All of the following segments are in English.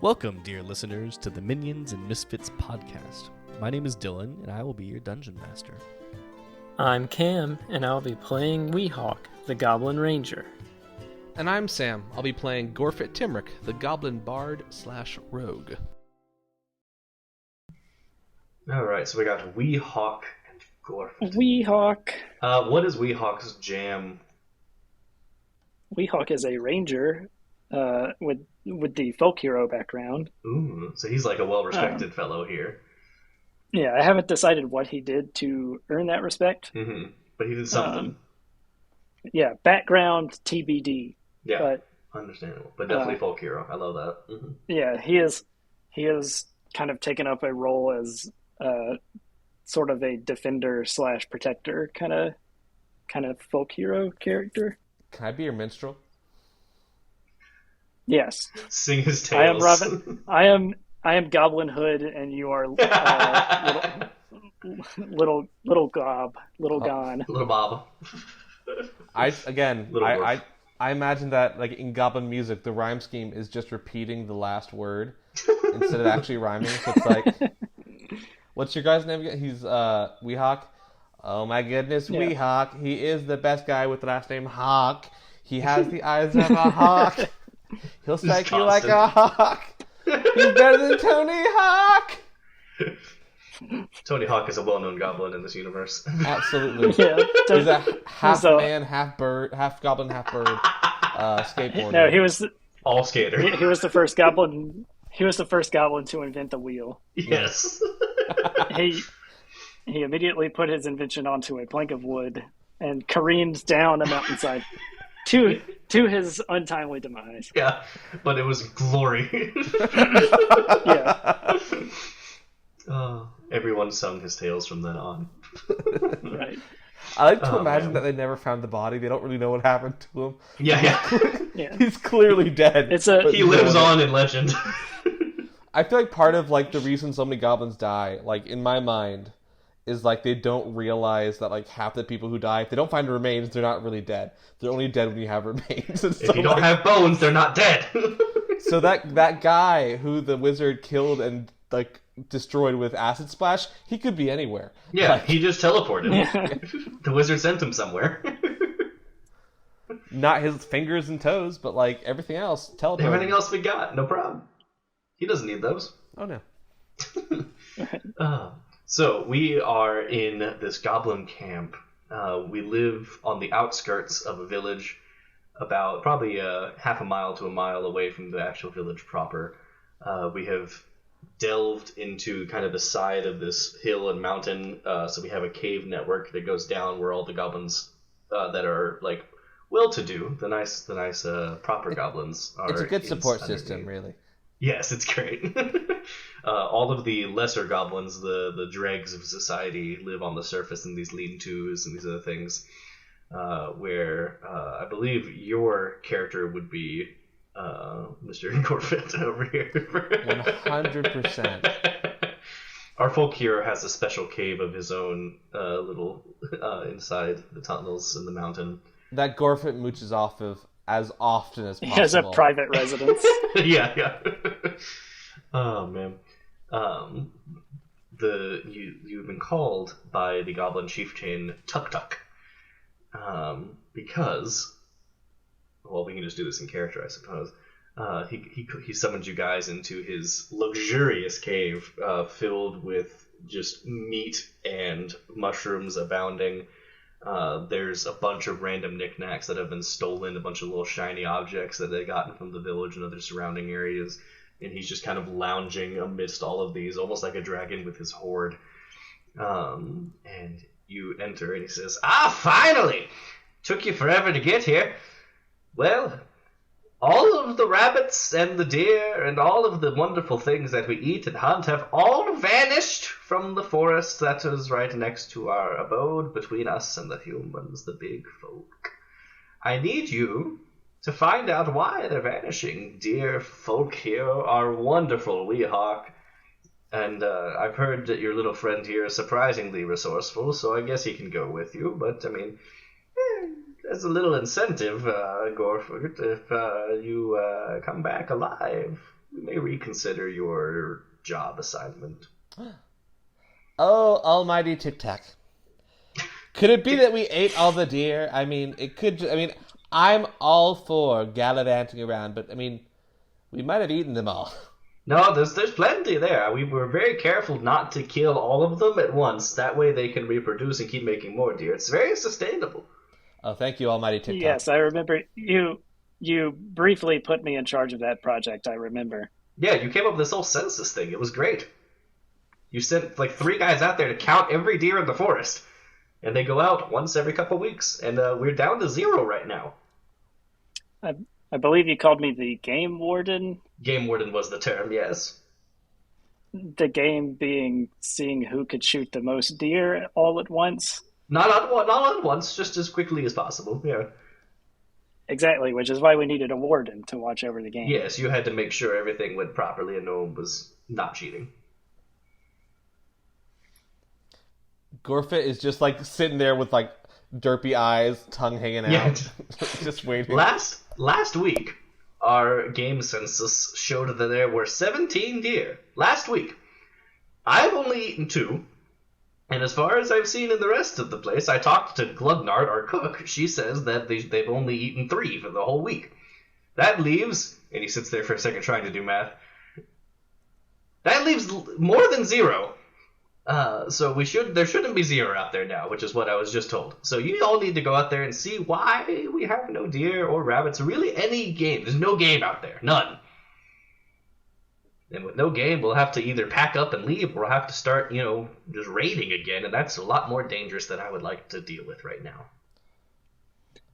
Welcome, dear listeners, to the Minions and Misfits podcast. My name is Dylan, and I will be your dungeon master. I'm Cam, and I'll be playing Weehawk, the Goblin Ranger. And I'm Sam. I'll be playing Gorfeht Timrek, the Goblin Bard / Rogue. Alright, so we got Weehawk and Gorfeht. Weehawk. What is Weehawk's jam? Weehawk is a ranger with the folk hero background. Ooh, so he's like a well-respected fellow here. Yeah, I haven't decided what he did to earn that respect. Mm-hmm. But he did something. Yeah, background TBD. Yeah, but, understandable. But definitely folk hero. I love that. Mm-hmm. Yeah, he is kind of taken up a role as sort of a defender / protector kind of folk hero character. Can I be your minstrel? Yes. Sing his tales. I am Robin. I am Goblin Hood, and you are little Gob, little Gon. Little Bob. I imagine that like in Goblin music, the rhyme scheme is just repeating the last word instead of actually rhyming. So it's like, what's your guy's name again? He's Weehawk. Oh my goodness, yeah. Weehawk. He is the best guy with the last name Hawk. He has the eyes of a hawk. He'll strike you like a hawk. He's better than Tony Hawk. Tony Hawk is a well-known goblin in this universe. Absolutely. Yeah, he's a half man, half bird, half goblin, half bird skateboarder. No, he was all skater. He was the first goblin. He was the first goblin to invent the wheel. Yes. He immediately put his invention onto a plank of wood and careened down a mountainside to his untimely demise. Yeah, but it was glory. Yeah. Everyone sung his tales from then on. Right. I like to imagine that they never found the body. They don't really know what happened to him. Yeah. He's clearly dead. He lives on in legend. I feel like part of like the reason so many goblins die, like in my mind, is like they don't realize that like half the people who die, if they don't find remains, they're not really dead. They're only dead when you have remains. If you don't have bones, they're not dead. So that guy who the wizard killed and like destroyed with acid splash, he could be anywhere. Yeah, like, he just teleported. The wizard sent him somewhere. Not his fingers and toes, but like everything else teleported. Everything else we got, no problem. He doesn't need those. Oh no. So we are in this goblin camp. We live on the outskirts of a village, about probably half a mile to a mile away from the actual village proper. We have delved into kind of the side of this hill and mountain, so we have a cave network that goes down where all the goblins that are like well-to-do, the nice proper goblins are. It's a good support system, really. Yes, it's great. All of the lesser goblins, the dregs of society, live on the surface in these lean-tos and these other things, where I believe your character would be Mr. Gorfeht over here. 100%. Our folk hero has a special cave of his own, little inside the tunnels in the mountain. That Gorfeht mooches off of as often as possible. He has a private residence. Yeah. Oh man. You've been called by the goblin chieftain Tuk Tuk, because, well, we can just do this in character, I suppose. He summoned you guys into his luxurious cave, filled with just meat and mushrooms abounding. There's a bunch of random knickknacks that have been stolen, a bunch of little shiny objects that they've gotten from the village and other surrounding areas, and he's just kind of lounging amidst all of these, almost like a dragon with his horde. And you enter, and he says, finally! Took you forever to get here. Well, all of the rabbits and the deer and all of the wonderful things that we eat and hunt have all vanished from the forest that is right next to our abode between us and the humans, the big folk. I need you to find out why they're vanishing, dear folk hero, our wonderful Weehawk. And I've heard that your little friend here is surprisingly resourceful, so I guess he can go with you, but I mean, there's a little incentive, Gorfeht, if you come back alive. we may reconsider your job assignment. Oh, almighty Tic Tac. Could it be that we ate all the deer? I mean, it could... I mean, I'm all for gallivanting around, but, I mean, we might have eaten them all. No, there's plenty there. We were very careful not to kill all of them at once. That way they can reproduce and keep making more deer. It's very sustainable. Oh, thank you, almighty Tic Tac. Yes, I remember you briefly put me in charge of that project, I remember. Yeah, you came up with this whole census thing. It was great. You sent like 3 guys out there to count every deer in the forest. And they go out once every couple weeks. And we're down to 0 right now. I believe you called me the game warden. Game warden was the term, yes. The game being seeing who could shoot the most deer all at once. Not at once, just as quickly as possible, yeah. Exactly, which is why we needed a warden to watch over the game. Yes, you had to make sure everything went properly and no one was not cheating. Gorfeht is just like sitting there with like derpy eyes, tongue hanging out, Yeah. just waiting. Last week, our game census showed that there were 17 deer. Last week. I've only eaten 2. And as far as I've seen in the rest of the place, I talked to Glugnard, our cook. She says that they've only eaten 3 for the whole week. That leaves, and he sits there for a second trying to do math, that leaves more than 0. So there shouldn't be 0 out there now, which is what I was just told. So you all need to go out there and see why we have no deer or rabbits, or really any game. There's no game out there. None. And with no game, we'll have to either pack up and leave, or we'll have to start, just raiding again, and that's a lot more dangerous than I would like to deal with right now.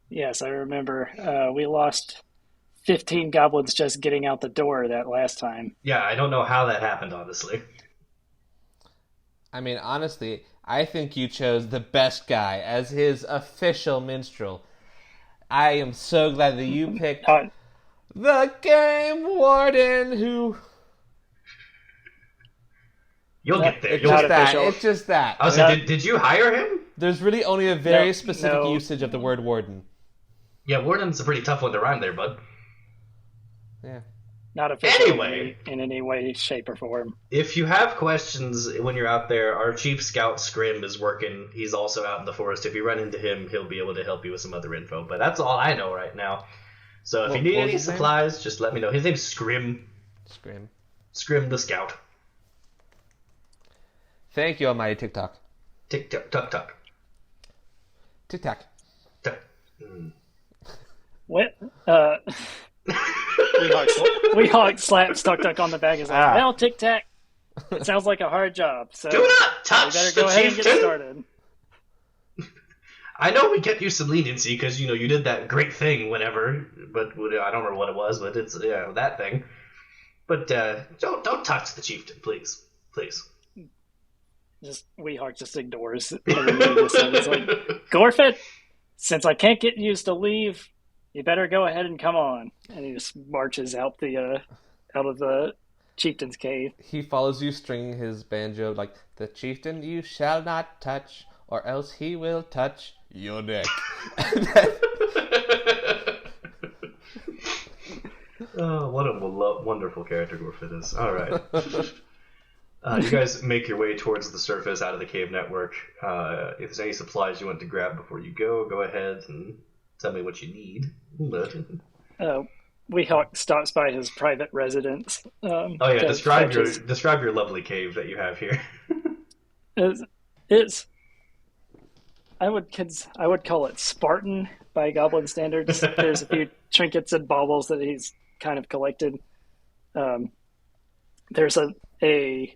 Yes, I remember we lost 15 goblins just getting out the door that last time. Yeah, I don't know how that happened, honestly. I mean, honestly, I think you chose the best guy as his official minstrel. I am so glad that you picked the game warden who... You'll get there. It's just that. It's just that. I was like, did you hire him? There's really only a very specific usage of the word warden. Yeah, warden's a pretty tough one to rhyme there, bud. Yeah. Not officially Anyway. in any way, shape, or form. If you have questions when you're out there, our chief scout Scrim is working. He's also out in the forest. If you run into him, he'll be able to help you with some other info. But that's all I know right now. So if you need any supplies, just let me know. His name's Scrim. Scrim the scout. Thank you, almighty TikTok. Tick-tock-tuck-tuck. TikTok. What? Weehawk slaps Tuck-Tuck on the back and is like, well, Tic-Tac, it sounds like a hard job, so do not touch we better the go ahead and chieftain. get started. I know we get you some leniency because, you did that great thing whenever, but I don't remember what it was, but it's, that thing. But don't touch the chieftain, please. Please. Weehawk just ignores it. He's like, Gorfeht, since I can't get you to leave, you better go ahead and come on. And he just marches out of the chieftain's cave. He follows you, stringing his banjo like, the chieftain you shall not touch, or else he will touch your neck. Oh, what a wonderful character Gorfeht is. All right. You guys make your way towards the surface out of the cave network. If there's any supplies you want to grab before you go ahead and tell me what you need. Weehawk stops by his private residence. Describe your lovely cave that you have here. I would call it Spartan by Goblin standards. There's a few trinkets and baubles that he's kind of collected. There's a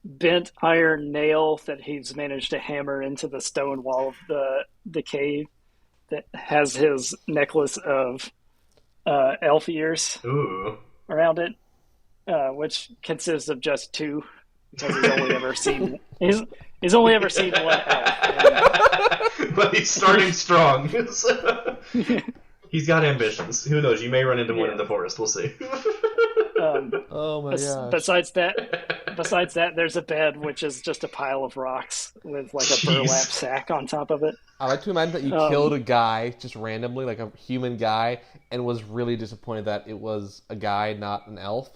bent iron nail that he's managed to hammer into the stone wall of the cave that has his necklace of elf ears around it, which consists of just 2 because he's only ever seen one elf. But he's starting strong. He's got ambitions. Who knows? You may run into one in the forest. We'll see. Oh my gosh. Besides that, there's a bed which is just a pile of rocks with like a burlap sack on top of it. I like to imagine that you killed a guy just randomly, like a human guy, and was really disappointed that it was a guy, not an elf.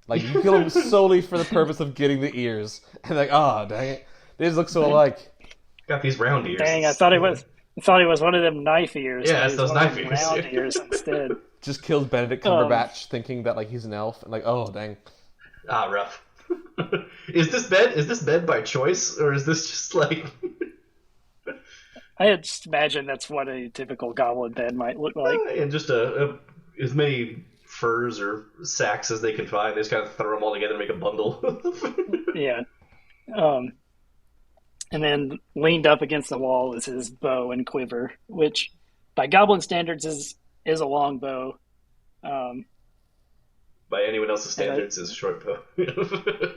Like, you kill him solely for the purpose of getting the ears. And like, oh, dang it. These look so alike. Got these round ears. Dang, I thought he was one of them knife ears. Yeah, but it's he those was one of knife them ears. round ears instead. Just kills Benedict Cumberbatch thinking that, like, he's an elf. And like, oh, dang. Ah, rough. Is this bed by choice, or is this just like... I just imagine that's what a typical goblin bed might look like. and just as many furs or sacks as they can find. They just kind of throw them all together and make a bundle. Yeah. And then leaned up against the wall is his bow and quiver, which by goblin standards is a long bow. By anyone else's standards, is a short bow.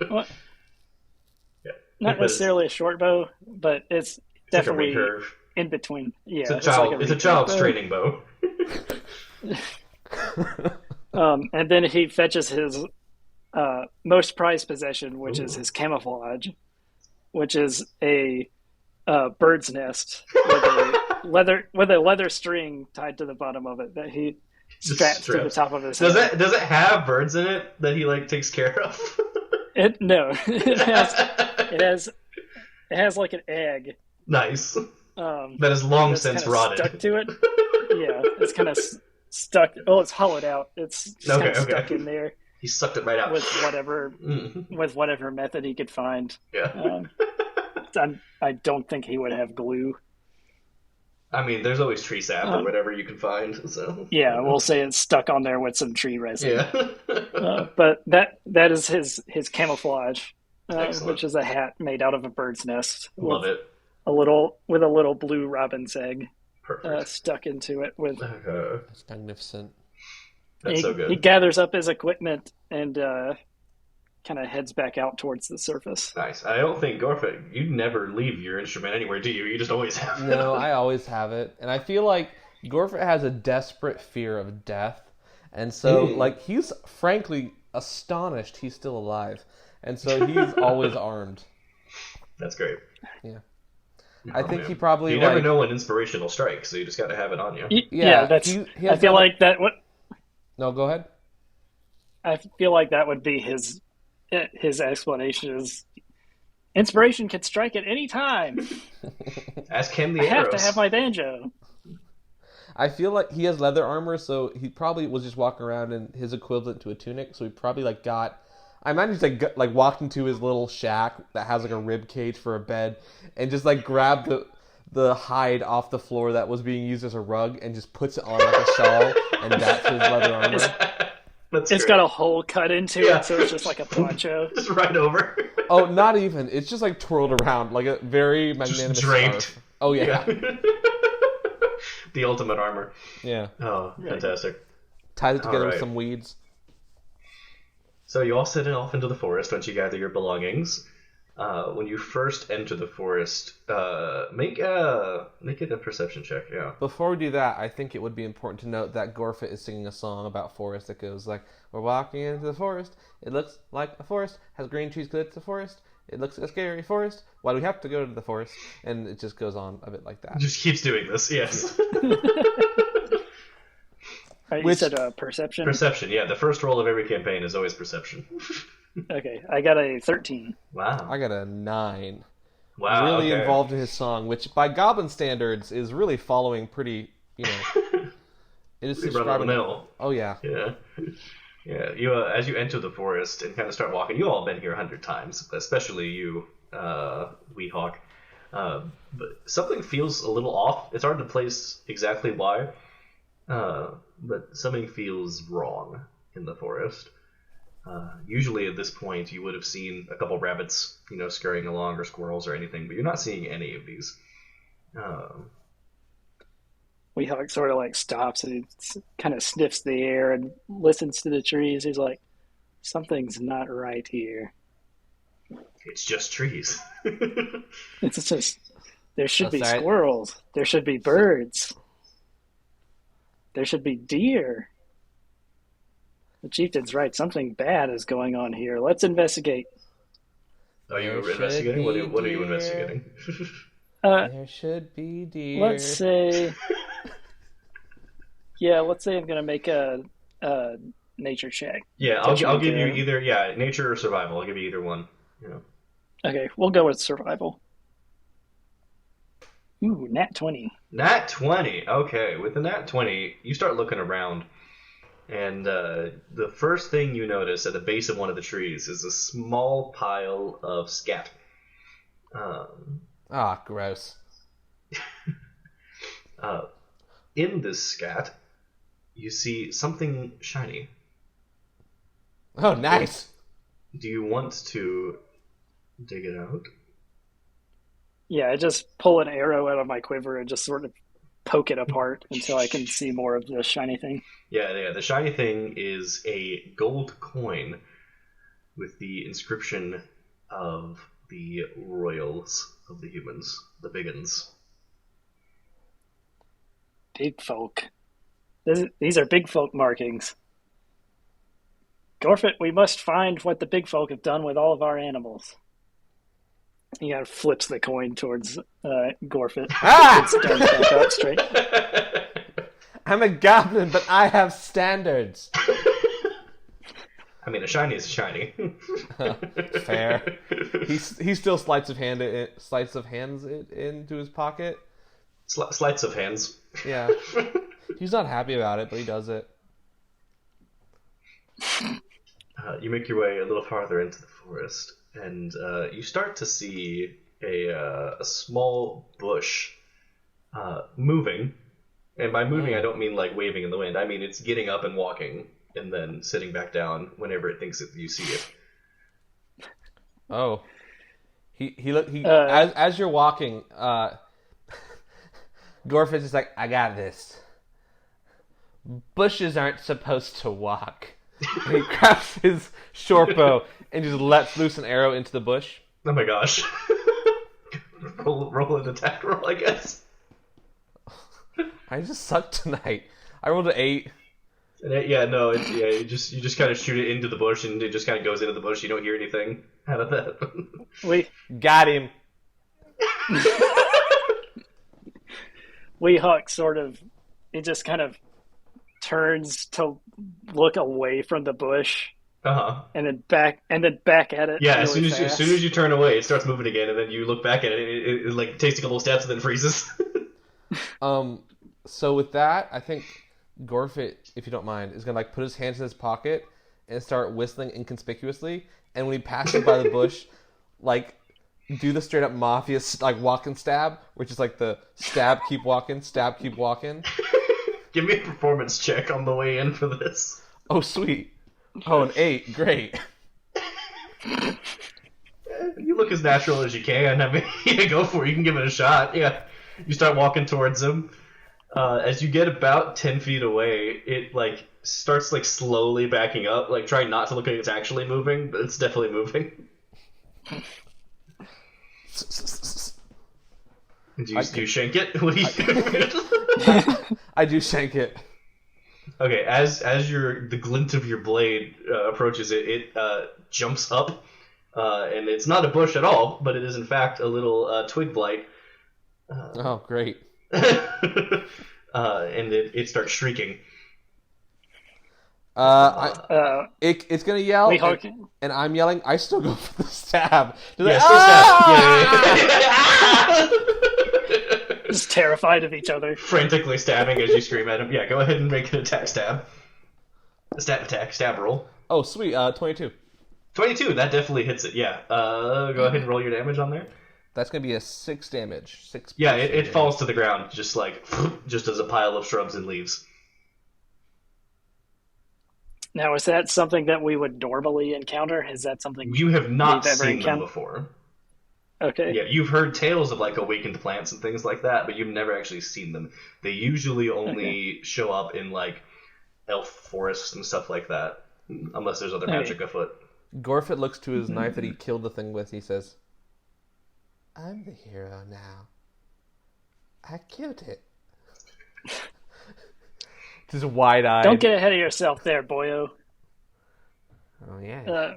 Well, Yeah. not But necessarily a short bow, but it's it's like a definitely recurve. in between. Yeah, It's a recurve child's bow. training bow. And then he fetches his most prized possession, which is his camouflage, which is a bird's nest with a leather string tied to the bottom of it that he straps to the top of his head. Does it have birds in it that he like takes care of? No, it has like an egg. Nice. That That is long that's since kinda rotted. stuck to it. Yeah, it's kind of stuck. Oh, it's hollowed out. It's just kind of stuck in there He sucked it right out. with whatever Mhm. method he could find. Yeah. I don't think he would have glue. I mean, there's always tree sap or whatever you can find. So Yeah, we'll say it's stuck on there with some tree resin. yeah. But that is his camouflage, Excellent. which is a hat made out of a bird's nest. Love with it. a little blue robin's egg Perfect. stuck into it. With That's magnificent. That's so good. he gathers up his equipment and kind of heads back out towards the surface. Nice. I don't think Gorfeht, you never leave your instrument anywhere, do you? You just always have it. No, I always have it. And I feel like Gorfeht has a desperate fear of death. And so, like, he's frankly astonished he's still alive. And so he's always armed. That's great. Yeah. Oh, I think man. he probably, You like... never know when inspiration will strike, so you just got to have it on you. Yeah, that's. he I has feel that- like that. No, go ahead. I feel like that would be his explanation is inspiration can strike at any time. Ask him the I arrows. have to have my banjo. I feel like he has leather armor, so he probably was just walking around in his equivalent to a tunic. So he probably like got. I imagine he's like walked into his little shack that has like a rib cage for a bed, and just like grabbed the hide off the floor that was being used as a rug, and just puts it on like a shawl, and that's his leather armor. That's It's great. got a hole cut into Yeah. it, so it's just like a poncho. Just right over. Oh, not even. It's just like twirled around like a very magnanimous draped. scarf. Oh yeah. The ultimate armor. Yeah. Oh, fantastic. Ties it together with Alright. some weeds. So you all set off into the forest once you gather your belongings. When you first enter the forest, make it a perception check. Yeah. Before we do that, I think it would be important to note that Gorfeht is singing a song about forest that goes like, "We're walking into the forest. It looks like a forest. Has green trees because it's a forest. It looks like a scary forest. Why do we have to go to the forest?" And it just goes on a bit like that. Just keeps doing this. Yes. Right, you Which- said perception? Perception. Yeah. The first roll of every campaign is always perception. Okay, I got a 13. Wow. I got a 9. Wow. Really okay. involved in his song, which by Goblin standards is really following pretty, it is Pretty run of the describing. mill. Oh yeah. Yeah. Yeah. You as you enter the forest and kind of start walking, you all have been here 100 times, especially you, Weehawk. But something feels a little off. It's hard to place exactly why, but something feels wrong in the forest. Usually at this point you would have seen a couple rabbits, scurrying along, or squirrels or anything, but you're not seeing any of these. Weehawk sort of like stops and he kind of sniffs the air and listens to the trees. He's like, something's not right here. It's just trees. It's just, there should be Aside- squirrels. There should be birds. There should be deer. The chieftain's right. Something bad is going on here. Let's investigate. Are you There should investigating? What be are you deer. investigating? There should be deer. Let's say, yeah, let's say I'm gonna make a nature check. Yeah, I'll give you either nature or survival. I'll give you either one. Okay, we'll go with survival. Ooh, nat 20. Nat 20. Okay, with the nat 20, you start looking around, and the first thing you notice at the base of one of the trees is a small pile of scat. Gross. In this scat, you see something shiny. Oh, nice. Do you want to dig it out? Yeah, I just pull an arrow out of my quiver and just sort of poke it apart until I can see more of the shiny thing. Yeah, the shiny thing is a gold coin with the inscription of the royals of the humans, the biggins. Big folk. These are big folk markings. Gorfeht, we must find what the big folk have done with all of our animals. He kind of flips the coin towards Gorfeht. It's done back out straight. I'm a goblin, but I have standards. I mean, a shiny is a shiny. Fair. He still sleights of hands it into his pocket. Sleights of hands. Yeah. He's not happy about it, but he does it. You make your way a little farther into the forest, and you start to see a small bush moving. And by moving, I don't mean like waving in the wind. I mean it's getting up and walking, and then sitting back down whenever it thinks that you see it. Oh, as you're walking, Gorfeht is like, I got this. Bushes aren't supposed to walk. And he grabs his short bow and just lets loose an arrow into the bush. Oh my gosh. roll an attack roll, I guess. I just suck tonight. I rolled an 8. You just kind of shoot it into the bush, and it just kind of goes into the bush. You don't hear anything out of that. We got him. Weehawk it just kind of turns to look away from the bush, and then back at it. Yeah, really as soon as you turn away, it starts moving again, and then you look back at it. It like takes a couple steps and then freezes. So with that, I think Gorfeht, if you don't mind, is gonna like put his hands in his pocket and start whistling inconspicuously. And when he passes by the bush, like do the straight up mafia like walk and stab, which is like the stab, keep walking, stab, keep walking. Give me a performance check on the way in for this. Oh, sweet. Oh, an 8. Great. You look as natural as you can. I mean, yeah, go for it. You can give it a shot. Yeah. You start walking towards him. As you get about 10 feet away, it like starts like slowly backing up, like trying not to look like it's actually moving, but it's definitely moving. Do you shank it? What do you do? I do shank it. Okay, as the glint of your blade approaches it, it jumps up, and it's not a bush at all, but it is in fact a little twig blight. Oh, great. And it starts shrieking. It's gonna yell, and I'm yelling. I still go for the stab. Just terrified of each other, frantically stabbing as you scream at him. Yeah, go ahead and make an attack stab. A stab roll. Oh, sweet. 22. 22. That definitely hits it. Yeah. Go ahead and roll your damage on there. That's gonna be a 6 damage. 6. Yeah, it falls to the ground just as a pile of shrubs and leaves. Now, is that something that we would normally encounter? Is that something you have not seen them before? Okay. Yeah, you've heard tales of like awakened plants and things like that, but you've never actually seen them. They usually only show up in like elf forests and stuff like that, unless there's other magic afoot. Gorfeht looks to his knife that he killed the thing with. He says, "I'm the hero now. I killed it." Just wide-eyed. Don't get ahead of yourself there, boyo. Oh yeah.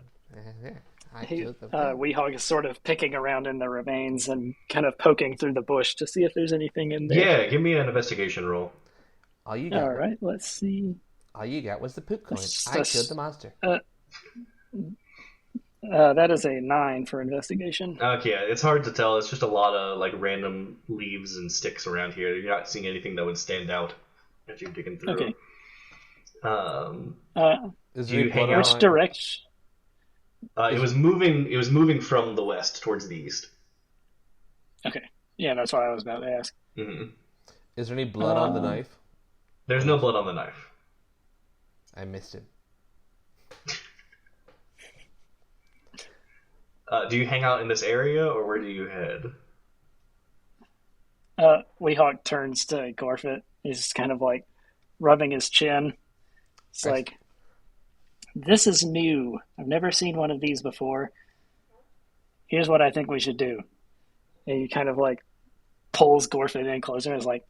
Weehawk is sort of picking around in the remains and kind of poking through the bush to see if there's anything in there. Yeah, give me an investigation roll. All you got. All right, let's see. All you got was the poop coin. I That's- killed the monster. That is a 9 for investigation. Okay, yeah, it's hard to tell. It's just a lot of like random leaves and sticks around here. You're not seeing anything that would stand out as you're digging through. Okay. Is Do you there hang blood out? Which direction? It was moving. It was moving from the west towards the east. Okay. Yeah, that's what I was about to ask. hmm Is there any blood on the knife? There's no blood on the knife. I missed him. Do you hang out in this area, or where do you head? Weehawk turns to Gorfeht. He's just kind of like rubbing his chin. It's like, this is new. I've never seen one of these before. Here's what I think we should do. And he kind of like pulls Gorfeht in closer and is like,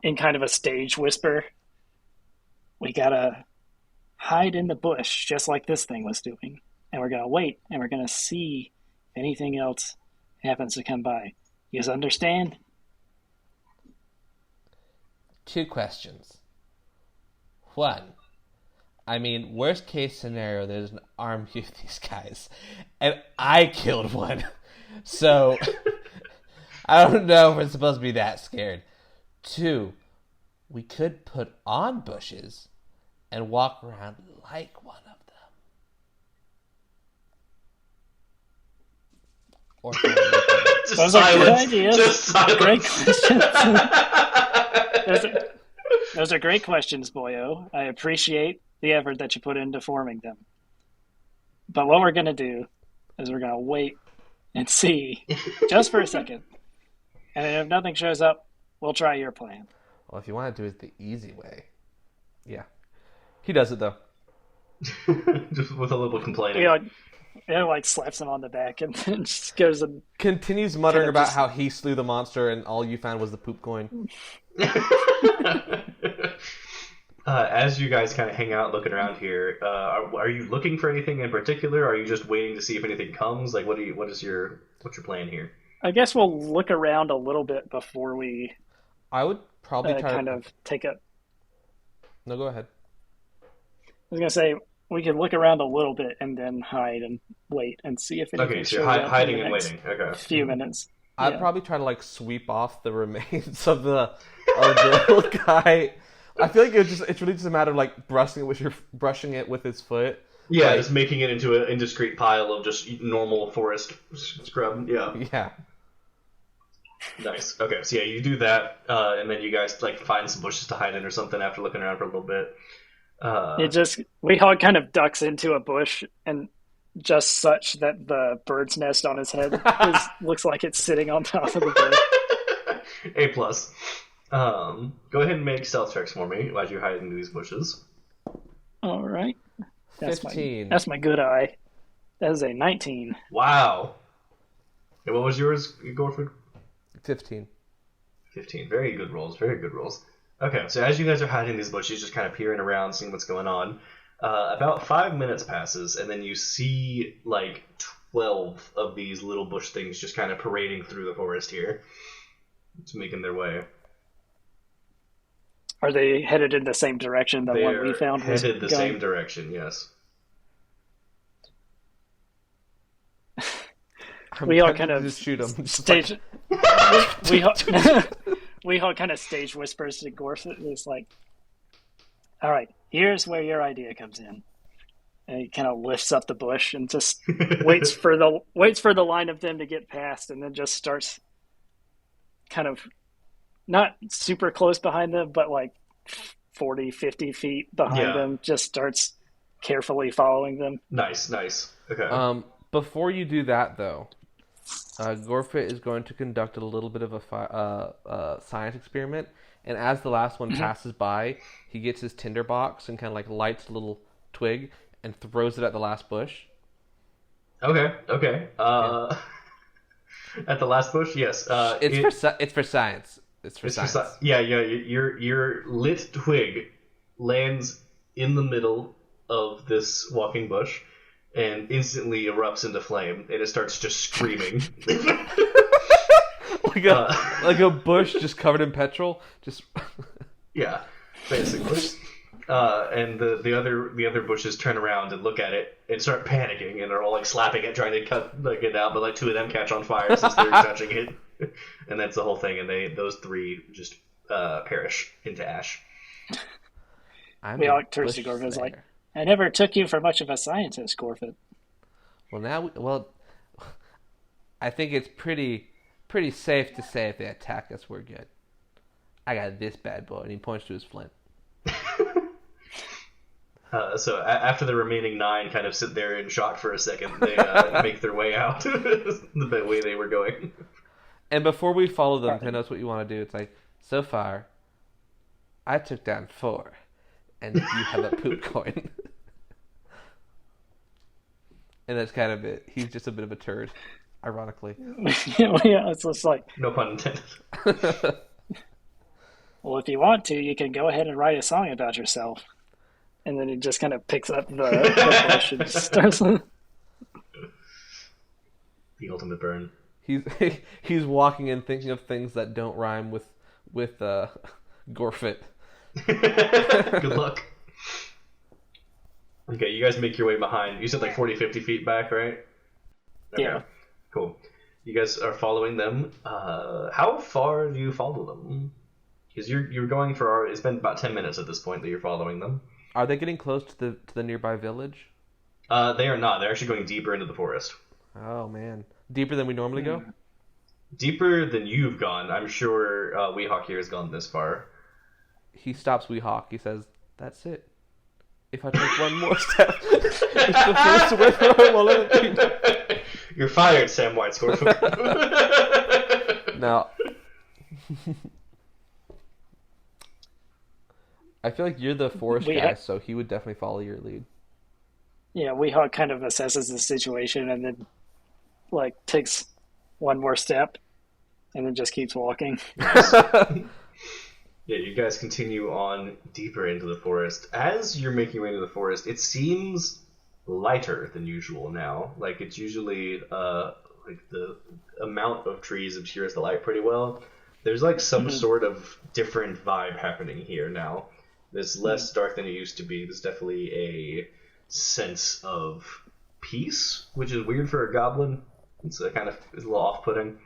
in kind of a stage whisper, we gotta hide in the bush just like this thing was doing. And we're gonna wait and we're gonna see if anything else happens to come by. You guys understand? 2 questions. 1. I mean, worst case scenario, there's an army of these guys, and I killed one. So, I don't know if we're supposed to be that scared. 2, we could put on bushes and walk around like one of them. Or Just Those are good silence. ideas. Just silence. Great questions. Those are great questions, boyo. I appreciate the effort that you put into forming them. But what we're going to do is we're going to wait and see just for a second. And if nothing shows up, we'll try your plan. Well, if you want to do it the easy way. Yeah. He does it, though. Just with a little complaining. Like slaps him on the back and then just goes and Continues muttering Kind of about just- how he slew the monster and all you found was the poop coin. As you guys kind of hang out looking around here, are you looking for anything in particular? Or are you just waiting to see if anything comes? Like, what's your plan here? I guess we'll look around a little bit before we I would probably try kind to... of take a... No, go ahead. I was going to say, we could look around a little bit and then hide and wait and see if anything Okay, so shows you're up in hiding the and next waiting. Okay. few minutes. I'd Yeah. probably try to like sweep off the remains of the little guy. I feel like it's really just a matter of like brushing it with his foot. Yeah, Like- just making it into an indiscreet pile of just normal forest scrub. Yeah. Yeah. Nice. Okay, so yeah, you do that, and then you guys like find some bushes to hide in or something after looking around for a little bit. Weehawk kind of ducks into a bush and just such that the bird's nest on his head looks like it's sitting on top of the bird. A plus. Go ahead and make stealth checks for me as you hide into these bushes. All right. 15. That's my good eye. That is a 19. Wow. Okay, what was yours, Gorfeht? 15. 15. Very good rolls. Very good rolls. Okay, so as you guys are hiding in these bushes, just kind of peering around, seeing what's going on, about 5 minutes passes, and then you see like 12 of these little bush things just kind of parading through the forest here. Just making their way. Are they headed in the same direction the They one are we found was headed the going? same direction, yes. We all tempted kind to of just shoot him. stage. We all kind of stage whispers to Gorfeht. It's like, all right, here's where your idea comes in. And he kind of lifts up the bush and just waits for the line of them to get past, and then just starts kind of not super close behind them, but like 40, 50 feet behind them. Just starts carefully following them. Nice. Okay. Before you do that, though, Gorfeht is going to conduct a little bit of a science experiment, and as the last one passes by, he gets his tinderbox and kind of like lights a little twig and throws it at the last bush. Okay. At the last bush, yes. It's for science. It's for science. Yeah. Your lit twig lands in the middle of this walking bush and instantly erupts into flame, and it starts just screaming. like a bush just covered in petrol. Just Yeah, basically. And the other bushes turn around and look at it and start panicking, and they're all like slapping it, trying to cut it out, but like two of them catch on fire since they're touching it, and that's the whole thing. And those three just perish into ash. Weehawk turns to Gorfeht and is like, "I never took you for much of a scientist, Gorfeht." Well, I think it's pretty safe to say if they attack us, we're good. I got this bad boy, and he points to his flint. So after the remaining 9 kind of sit there in shock for a second, they make their way out the way they were going. And before we follow them, I know that's what you want to do. It's like, so far, I took down 4, and you have a poop coin. And that's kind of it. He's just a bit of a turd, ironically. Yeah, it's just like... No pun intended. Well, if you want to, you can go ahead and write a song about yourself. And then he just kind of picks up the bush and starts... The ultimate burn. He's walking and thinking of things that don't rhyme with Gorfeht. Good luck. Okay, you guys make your way behind. You said like 40, 50 feet back, right? Okay. Yeah. Cool. You guys are following them. How far do you follow them? Because you're going for... It's been about 10 minutes at this point that you're following them. Are they getting close to the nearby village? They are not. They're actually going deeper into the forest. Oh, man. Deeper than we normally go? Deeper than you've gone. I'm sure Weehawk here has gone this far. He stops Weehawk. He says, "That's it. If I take one more step, it's the first winter I will ever be." You're fired, Sam Whitescore. Now, I feel like you're the forest guy, so he would definitely follow your lead. Yeah, Weehawk kind of assesses the situation and then, like, takes one more step and then just keeps walking. Yeah, you guys continue on deeper into the forest. As you're making your way into the forest, it seems lighter than usual now. Like, it's usually, like, the amount of trees obscures the light pretty well. There's, like, some sort of different vibe happening here now. It's less dark than it used to be. There's definitely a sense of peace, which is weird for a goblin. It's a little off-putting.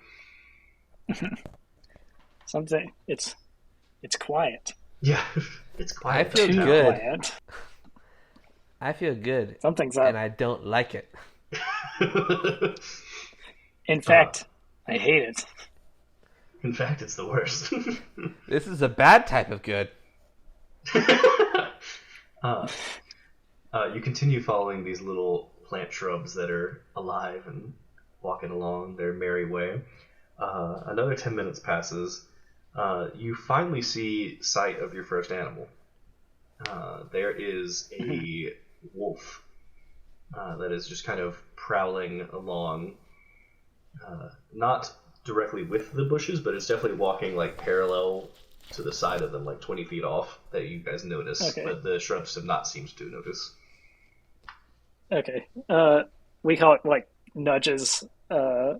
Something, it's quiet. Yeah, it's quiet. I feel Too good. quiet. I feel good. Something's up. And I don't like it. In fact, I hate it. In fact, it's the worst. This is a bad type of good. You continue following these little plant shrubs that are alive and walking along their merry way. Another 10 minutes passes. You finally see sight of your first animal. There is a wolf that is just kind of prowling along, not directly with the bushes, but it's definitely walking like parallel to the side of them, like 20 feet off, that you guys notice, but the shrubs have not seemed to notice. Okay. Weehawk, like, nudges, I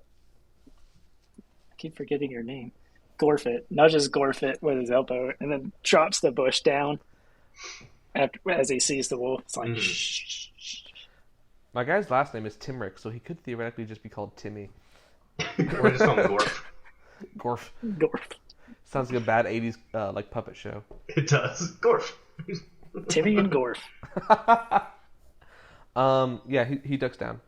keep forgetting your name. Gorfeht. Nudges Gorfeht with his elbow and then drops the bush down as he sees the wolf. It's like, shh. My guy's last name is Timrek, so he could theoretically just be called Timmy. Or just call him Gorf. Gorf. Gorf. Sounds like a bad 80s like puppet show. It does. Gorf. Timmy and Gorf. Yeah, he ducks down.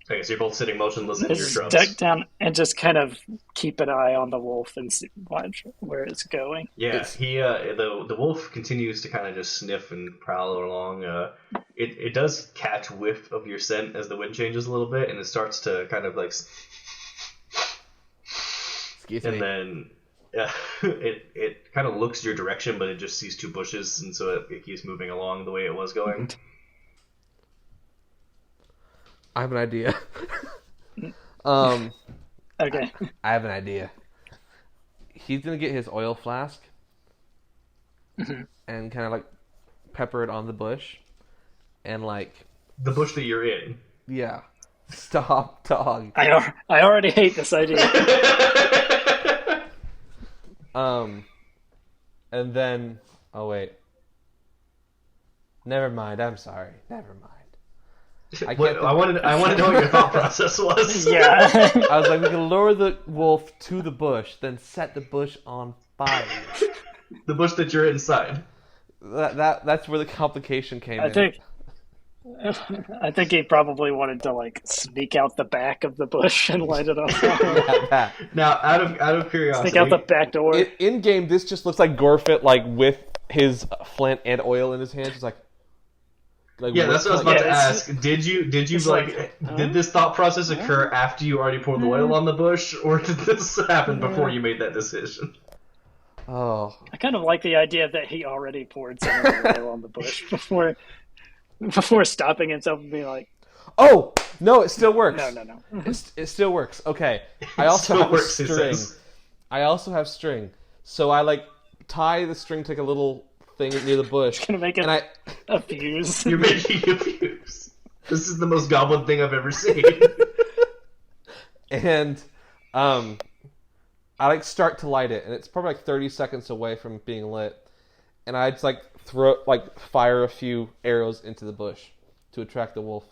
Okay, so you're both sitting motionless in your Just shrubs. duck down and just kind of keep an eye on the wolf and watch where it's going. Yeah, the wolf continues to kind of just sniff and prowl along. It does catch whiff of your scent as the wind changes a little bit, and it starts to kind of like... Excuse me. And then it kind of looks your direction, but it just sees two bushes, and so it keeps moving along the way it was going. I have an idea. Okay. I have an idea. He's gonna get his oil flask and kind of like pepper it on the bush, and like The bush that you're in. yeah, stop, dog. I already hate this idea. And then oh wait, Never mind. I'm sorry. Never mind. I want to know what your thought process was. Yeah. I was like, we can lure the wolf to the bush, then set the bush on fire. The bush that you're inside. That's where the complication came in. I think he probably wanted to like sneak out the back of the bush and light it on fire. Yeah, that. Now, out of curiosity, Sneak out the back door. In game, this just looks like Gorfeht, like with his flint and oil in his hands, just like yeah, that's what I was about to ask. Did you like, did this thought process occur after you already poured the oil on the bush, or did this happen before you made that decision? Oh, I kind of like the idea that he already poured some of the oil on the bush before stopping himself and being like, oh no, it still works. No. It still works. Okay, I also have string. I also have string, so I like tie the string to like a little thing near the bush. Gonna make it a fuse. You're making a fuse. This is the most goblin thing I've ever seen. And I like start to light it, and it's probably like 30 seconds away from being lit. And I just like fire a few arrows into the bush to attract the wolf.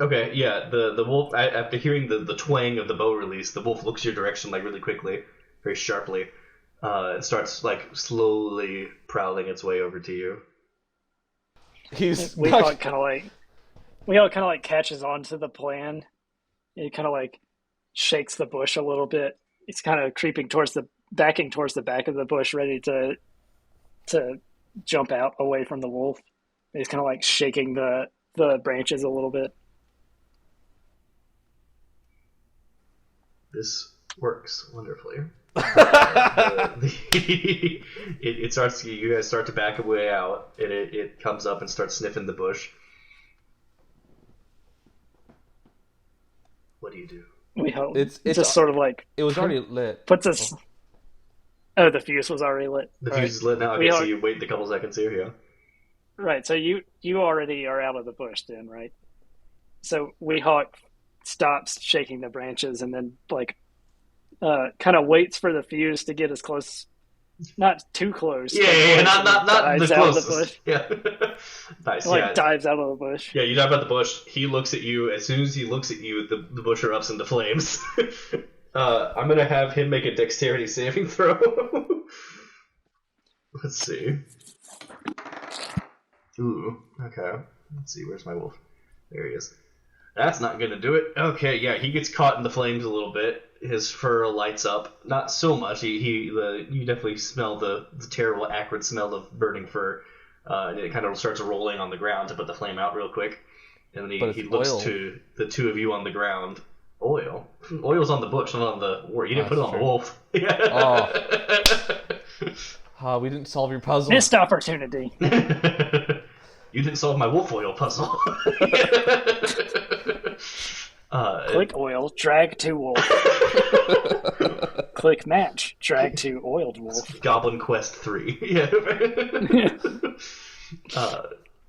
Okay, yeah, the wolf, after hearing the twang of the bow release, the wolf looks your direction like really quickly, very sharply. It starts like slowly prowling its way over to you. Weehawk kind of like catches on to the plan. He kind of like shakes the bush a little bit. He's kind of backing towards the back of the bush, ready to jump out away from the wolf. He's kind of like shaking the branches a little bit. This works wonderfully. It starts. You guys start to back away out, and it comes up and starts sniffing the bush. What do you do? We hope it's just sort of like it was already lit. Puts us. Oh, the fuse was already lit. The fuse is lit now. Okay, so you wait a couple seconds here, yeah. Right. So you already are out of the bush, then, right? So Weehawk stops shaking the branches and then like. Kind of waits for the fuse to get as close, not too close. Yeah, not the closest. Yeah, nice. Dives out of the bush. Yeah, you dive out the bush. He looks at you. As soon as he looks at you, the bush erupts into flames. I'm gonna have him make a dexterity saving throw. Let's see. Ooh, okay. Let's see. Where's my wolf? There he is. That's not gonna do it. Okay, yeah, he gets caught in the flames a little bit. His fur lights up, not so much. You definitely smell the terrible, acrid smell of burning fur, and it kind of starts rolling on the ground to put the flame out real quick. And then he looks to the two of you on the ground. Oil. Oil's on the bush, not on the war. You didn't put it on the wolf. Oh, we didn't solve your puzzle. Missed opportunity. You didn't solve my wolf oil puzzle. Click oil, drag to wolf. Click match, drag to oiled wolf. Goblin Quest 3. Yeah.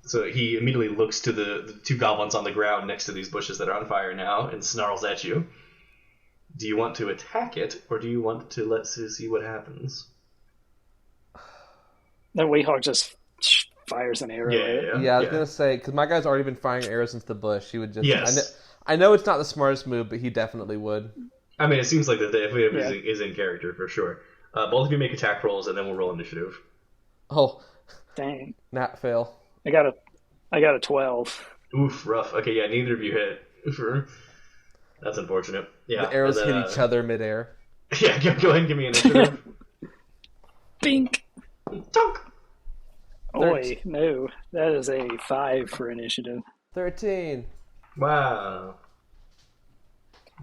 So he immediately looks to the two goblins on the ground next to these bushes that are on fire now and snarls at you. Do you want to attack it, or do you want to let's see what happens? Then Weehawk just fires an arrow. Yeah, I was gonna say because my guy's already been firing arrows into the bush. He would just. Yes. I know it's not the smartest move, but he definitely would. I mean, it seems like the FAF is in character for sure. Both of you make attack rolls, and then we'll roll initiative. Oh, dang! Nat fail. I got a 12. Oof, rough. Okay, yeah, neither of you hit. That's unfortunate. Yeah, the arrows hit each other midair. Yeah, go ahead and give me initiative. Bink. Tonk. Oi, no, that is a 5 for initiative. 13. Wow.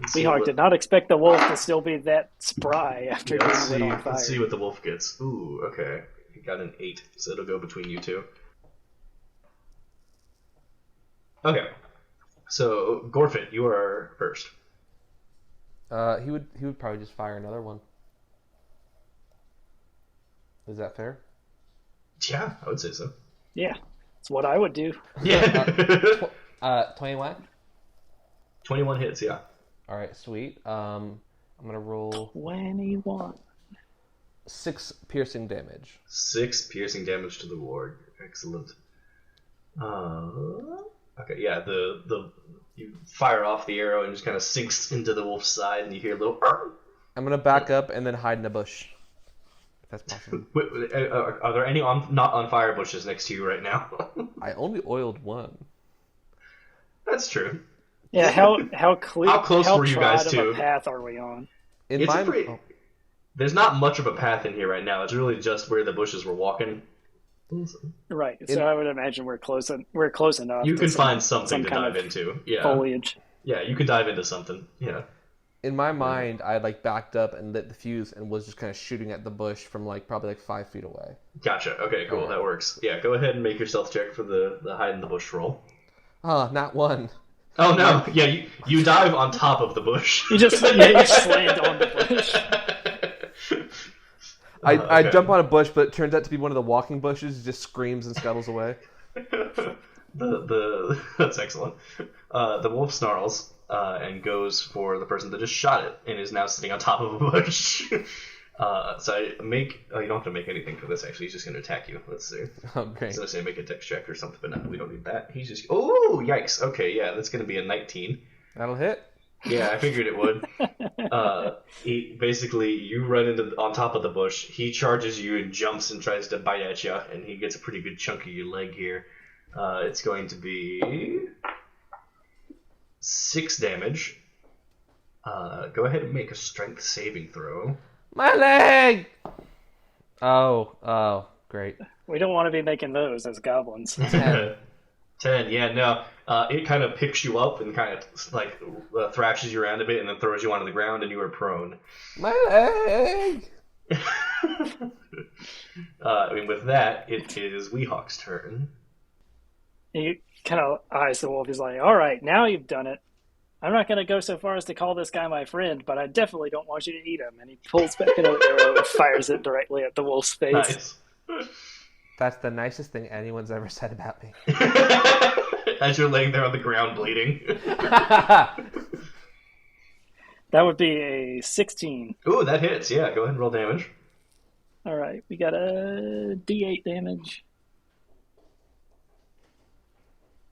Weehawk did not expect the wolf to still be that spry after being lit on fire. Let's see what the wolf gets. Ooh, okay. He got an 8, so it'll go between you two. Okay. So, Gorfeht, you are first. He would probably just fire another one. Is that fair? Yeah, I would say so. Yeah, it's what I would do. Yeah. 21? 21 hits, yeah. Alright, sweet. I'm gonna roll 21. 6 piercing damage. 6 piercing damage to the ward. Excellent. Okay, yeah, you fire off the arrow and it just kind of sinks into the wolf's side, and you hear a little. "Arr!" I'm gonna back up and then hide in a bush. If that's possible. Are there any not on fire bushes next to you right now? I only oiled one. That's true. Yeah, how close were you guys to? to? A path are we on? There's not much of a path in here right now. It's really just where the bushes were walking. Right. So I would imagine we're close enough. You can find something to dive into. Yeah. Foliage. Yeah, you can dive into something. Yeah. In my mind, I had backed up and lit the fuse and was just kind of shooting at the bush from probably 5 feet away. Gotcha. Okay, cool. That works. Yeah, go ahead and make your stealth check for the hide in the bush roll. Not one. Oh no! Yeah, you dive on top of the bush. You just land on the bush. I jump on a bush, but it turns out to be one of the walking bushes. It just screams and scuttles away. That's excellent. The wolf snarls and goes for the person that just shot it and is now sitting on top of a bush. So you don't have to make anything for this. Actually, he's just going to attack you. Let's see. Oh, great. He's going to say make a dex check or something, but no, we don't need that. He's just yikes. Okay, yeah, that's going to be a 19. That'll hit. Yeah, I figured it would. You run on top of the bush. He charges you and jumps and tries to bite at you, and he gets a pretty good chunk of your leg here. It's going to be 6 damage. Go ahead and make a strength saving throw. My leg! Oh, great. We don't want to be making those as goblins. 10. 10, yeah, no. It kind of picks you up and kind of thrashes you around a bit and then throws you onto the ground and you are prone. My leg! With that, it is Weehawk's turn. He kind of eyes the wolf. He's like, all right, now you've done it. I'm not going to go so far as to call this guy my friend, but I definitely don't want you to eat him. And he pulls back an arrow and fires it directly at the wolf's face. Nice. That's the nicest thing anyone's ever said about me. As you're laying there on the ground bleeding. That would be a 16. Ooh, that hits. Yeah, go ahead and roll damage. All right, we got a D8 damage.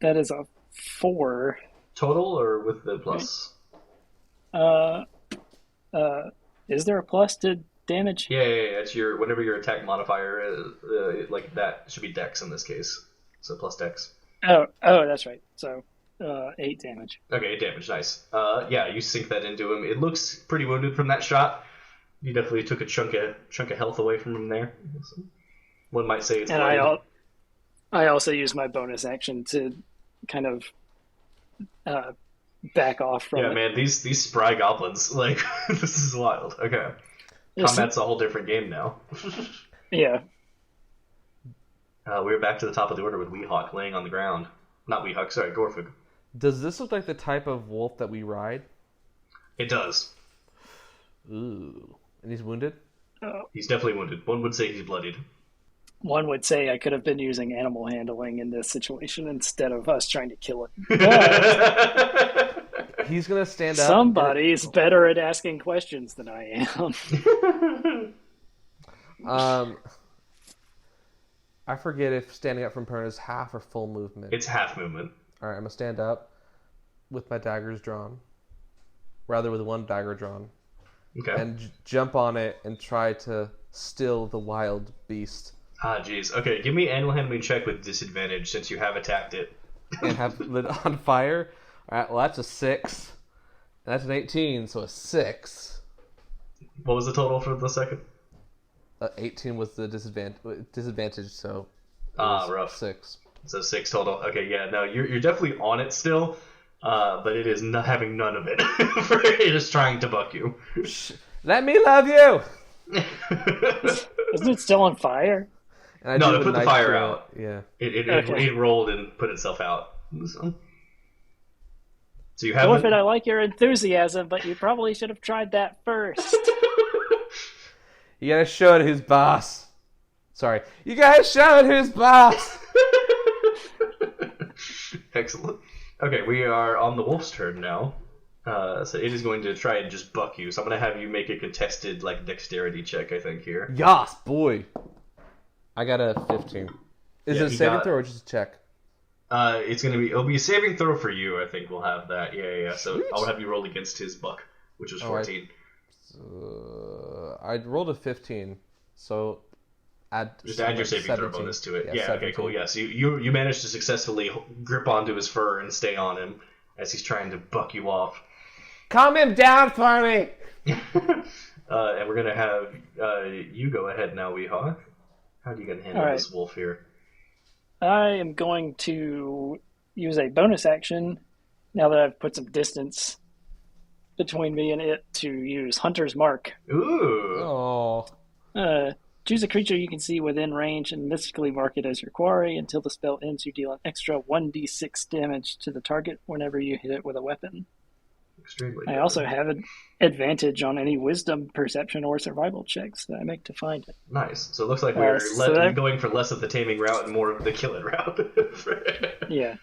That is a 4. Total or with the plus? Is there a plus to damage? Yeah. It's whenever your attack modifier is, like that should be dex in this case. So plus dex. Oh, that's right. So 8 damage. Okay, 8 damage, nice. Yeah, you sink that into him. It looks pretty wounded from that shot. You definitely took a chunk of health away from him there. One might say it's. And I also use my bonus action to kind of back off from it. Yeah, man, these spry goblins, this is wild. Okay. Combat's a whole different game now. Yeah. We're back to the top of the order with Weehawk laying on the ground. Not Weehawk, sorry, Gorfeht. Does this look like the type of wolf that we ride? It does. Ooh. And he's wounded? He's definitely wounded. One would say he's bloodied. One would say I could have been using animal handling in this situation instead of us trying to kill it. But he's going to stand up. Somebody's better at asking questions than I am. I forget if standing up from prone is half or full movement. It's half movement. All right, I'm going to stand up with my daggers drawn. Rather, with one dagger drawn. Okay. And jump on it and try to still the wild beast. Ah, jeez. Okay, give me animal handling check with disadvantage since you have attacked it. And have lit on fire. All right, well, that's a 6. And that's an 18, so a 6. What was the total for the second? 18 was the disadvantage, so rough. 6. So 6 total. Okay, yeah, no, you're definitely on it still, but it is not having none of it. It is trying to buck you. Let me love you! Isn't it still on fire? No, it put the fire out. Yeah. It rolled and put itself out. So you haven't... Gorfeht, I like your enthusiasm, but you probably should have tried that first. You gotta show it who's boss. Sorry. You gotta show it who's boss! Excellent. Okay, we are on the wolf's turn now. So it is going to try and just buck you. So I'm going to have you make a contested dexterity check, I think, here. Yas, boy. I got a 15. Is it a saving throw or just a check? It'll be a saving throw for you. I think we'll have that. Yeah. So Sweet. I'll have you roll against his buck, which was 14. I rolled a 15, so add your saving 17. throw bonus to it. Yeah. 17. Okay. Cool. Yeah. So you managed to successfully grip onto his fur and stay on him as he's trying to buck you off. Calm him down for me. And we're gonna have you go ahead now, Weehawk. How are you gonna handle this wolf here? I am going to use a bonus action now that I've put some distance between me and it to use Hunter's Mark. Ooh. Oh. Choose a creature you can see within range and mystically mark it as your quarry. Until the spell ends, you deal an extra 1d6 damage to the target whenever you hit it with a weapon. Extremely. I also have an advantage on any wisdom, perception, or survival checks that I make to find it. Nice. So it looks like we're I'm going for less of the taming route and more of the killing route. Yeah.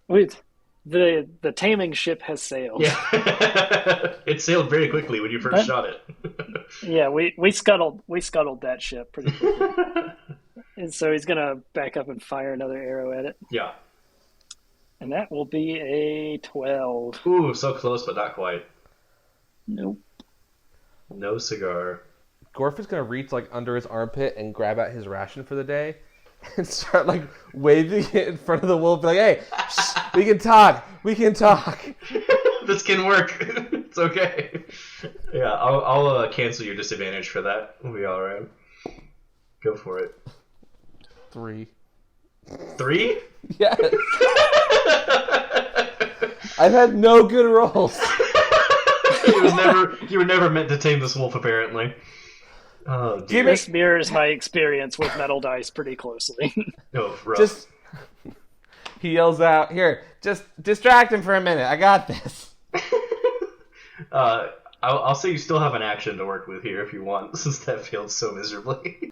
Wait, the taming ship has sailed. Yeah. It sailed very quickly when you first shot it. Yeah, we scuttled that ship pretty quickly. And so he's gonna back up and fire another arrow at it. Yeah. And that will be a 12. Ooh, so close, but not quite. Nope. No cigar. Gorf is gonna reach like under his armpit and grab out his ration for the day, and start like waving it in front of the wolf, like, "Hey, we can talk. We can talk." This can work. It's okay. Yeah, I'll cancel your disadvantage for that. We'll be all right. Go for it. 3. 3? Yes. I've had no good rolls. You were never meant to tame this wolf, apparently. Oh, dear. This mirrors my experience with metal dice pretty closely. Oh, rough. He yells out, "Here, just distract him for a minute. I got this." I'll say you still have an action to work with here if you want, since that failed so miserably.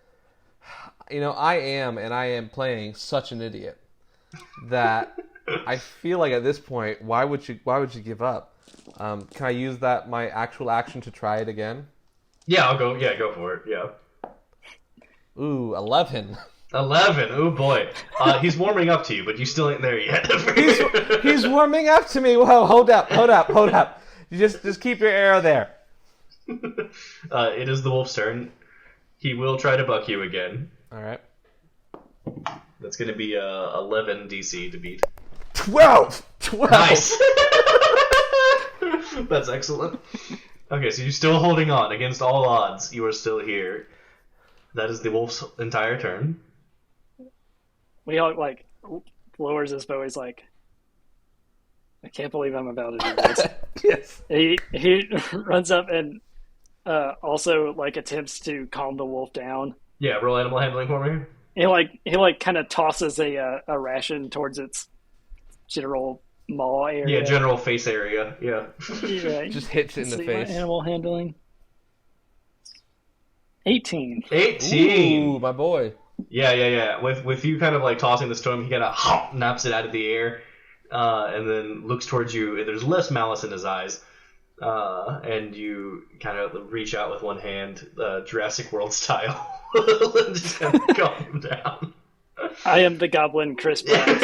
You know, I am playing such an idiot that I feel like at this point, why would you give up? Can I use my actual action to try it again? Yeah, I'll go. Yeah, go for it. Yeah. Ooh, 11. 11. Oh boy. He's warming up to you, but you still ain't there yet. He's warming up to me. Whoa, hold up. You just keep your arrow there. It is the wolf's turn. He will try to buck you again. All right. That's going to be 11 DC to beat. 12. Nice. That's excellent. Okay, so you're still holding on against all odds. You are still here. That is the wolf's entire turn. We all lowers his bow. He's like, I can't believe I'm about to do this. Yes. He runs up and also attempts to calm the wolf down. Yeah, roll animal handling for me. He kind of tosses a ration towards its general maw area. Yeah, general face area. Yeah. Yeah, just hits it in the face. Animal handling. 18. 18. Ooh, my boy. Yeah. With you kind of tossing the stone, he kind of naps it out of the air, and then looks towards you. And there's less malice in his eyes, and you kind of reach out with one hand, Jurassic World style, and just kind of calm him down. I am the Goblin, Chris Pratt.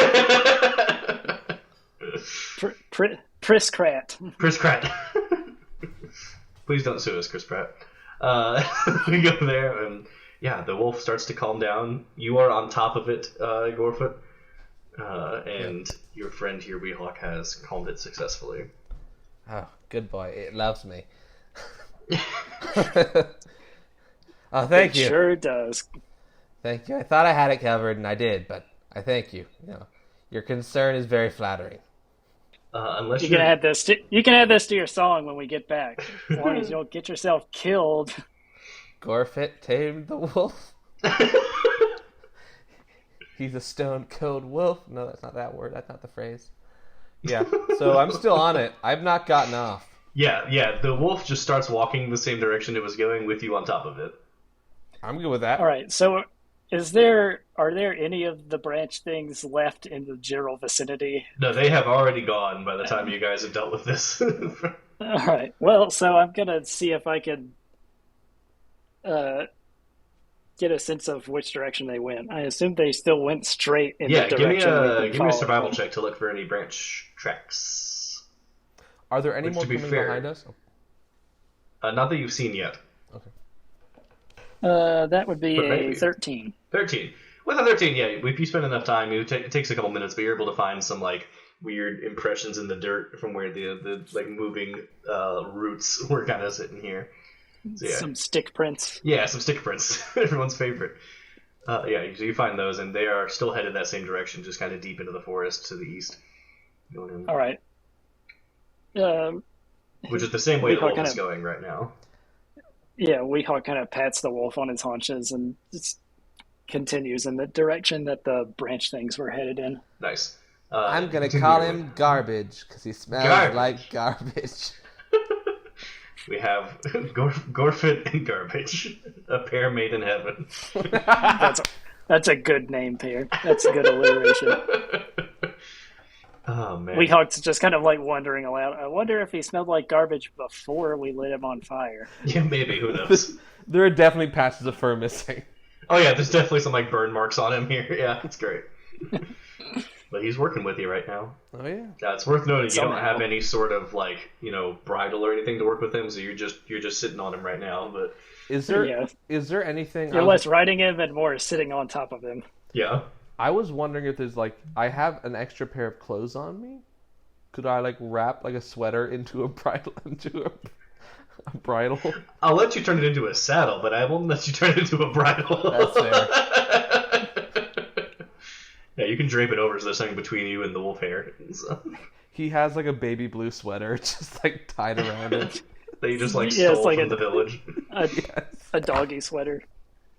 Chris Pratt. Chris Pratt. Please don't sue us, Chris Pratt. We go there, and yeah, the wolf starts to calm down. You are on top of it, Gorfeht, and your friend here, Weehawk, has calmed it successfully. Oh, good boy. It loves me. Oh, thank you. It sure does. Thank you. I thought I had it covered, and I did, but I thank you. Your concern is very flattering. Unless you can add this to your song when we get back, as long as you don't get yourself killed. Gorfeht tamed the wolf. He's a stone-cold wolf. No, that's not that word. That's not the phrase. Yeah, so I'm still on it. I've not gotten off. Yeah. The wolf just starts walking the same direction it was going with you on top of it. I'm good with that. All right, so are there any of the branch things left in the general vicinity? No, they have already gone by the time you guys have dealt with this. All right. Well, so I'm gonna see if I can get a sense of which direction they went. I assume they still went straight in Yeah, the direction we've been give me a following. survival check to look for any branch tracks. Are there any Which, more to be coming fair- behind us? Not that you've seen yet. Okay. That would be But a maybe. 13. 13. With a 13, yeah, if you spend enough time, it takes a couple minutes, but you're able to find some like weird impressions in the dirt from where the like moving roots were kind of sitting here. So, yeah. Some stick prints. Yeah, some stick prints. Everyone's favorite. Yeah, so you find those, and they are still headed that same direction, just kind of deep into the forest to the east. Going in. All right. Which is the same way the Weehawk wolf is kinda- going right now. Yeah, Weehawk kind of pats the wolf on his haunches and just continues in the direction that the branch things were headed in. Nice. I'm gonna continue. call him Garbage because he smells Garbage. like garbage. We have Gorfeht and Garbage, a pair made in heaven. That's a good name pair. That's a good alliteration. Oh man. Weehawk's just kind of like wondering aloud. I wonder if he smelled like garbage before we lit him on fire. Yeah, maybe. Who knows? There are definitely patches of fur missing. Oh yeah, there's definitely some like burn marks on him here. Yeah, it's great. But he's working with you right now. Oh yeah. It's worth noting you don't Somehow. have any sort of like bridle or anything to work with him, so you're just sitting on him right now. But Is there Yeah. anything? You're less riding him and more sitting on top of him. yeah, I was wondering if there's like I have an extra pair of clothes on me. Could I like wrap like a sweater into a bridle a bridle? I'll let you turn it into a saddle, but I won't let you turn it into a bridle. That's fair. Yeah, you can drape it over so there's something between you and the wolf hair. So, He has like a baby blue sweater just like tied around it. that you just like Yeah, it's stole like from a- the village. A doggy sweater.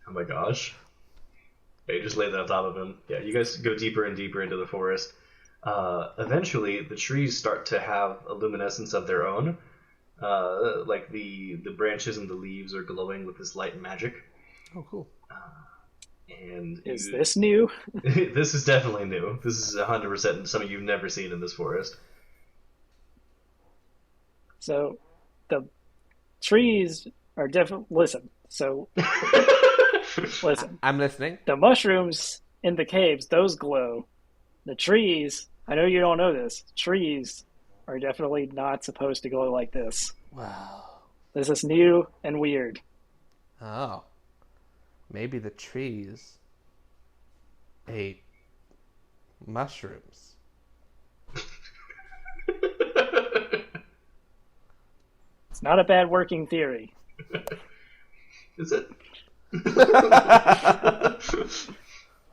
Oh my gosh. Yeah, you just lay that on top of him. Yeah, you guys go deeper and deeper into the forest. Eventually, the trees start to have a luminescence of their own. Like the branches and the leaves are glowing with this light and magic. Oh, cool. And Is this new? this is definitely new. This is 100% something you've never seen in this forest. So, the trees are definitely. Listen. So, listen. I'm listening. The mushrooms in the caves, those glow. The trees, I know you don't know this, trees are definitely not supposed to glow like this. Wow. This is new and weird. Oh. Maybe the trees ate mushrooms. It's not a bad working theory. Is it?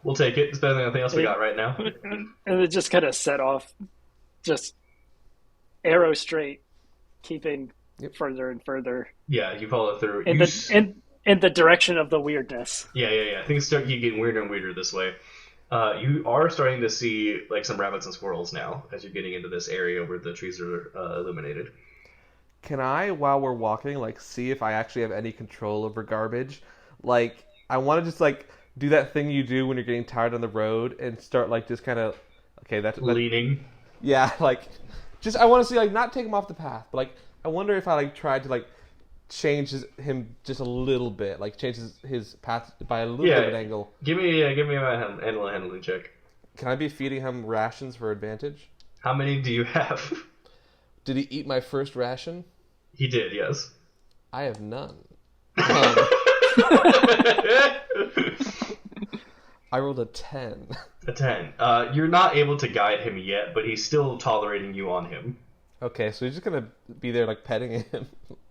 We'll take it. It's better than anything else we got right now. And it just kind of set off, just arrow straight, keeping further and further Yeah, you follow through. in the direction of the weirdness. Yeah. Things start getting weirder and weirder this way. You are starting to see like some rabbits and squirrels now as you're getting into this area where the trees are illuminated. Can I, while we're walking, like see if I actually have any control over garbage? Like, I want to just like do that thing you do when you're getting tired on the road and start like just kind of, okay, that's Leaning. yeah, like just I want to see like not take him off the path, but like I wonder if I like tried to like change him just a little bit, like changes his path by a little bit of an angle. Give me a handling check. Can I be feeding him rations for advantage? How many do you have? Did he eat my first ration? He did, yes. I have none. I rolled a 10. A 10. You're not able to guide him yet, but he's still tolerating you on him. Okay, so he's just gonna be there like petting him.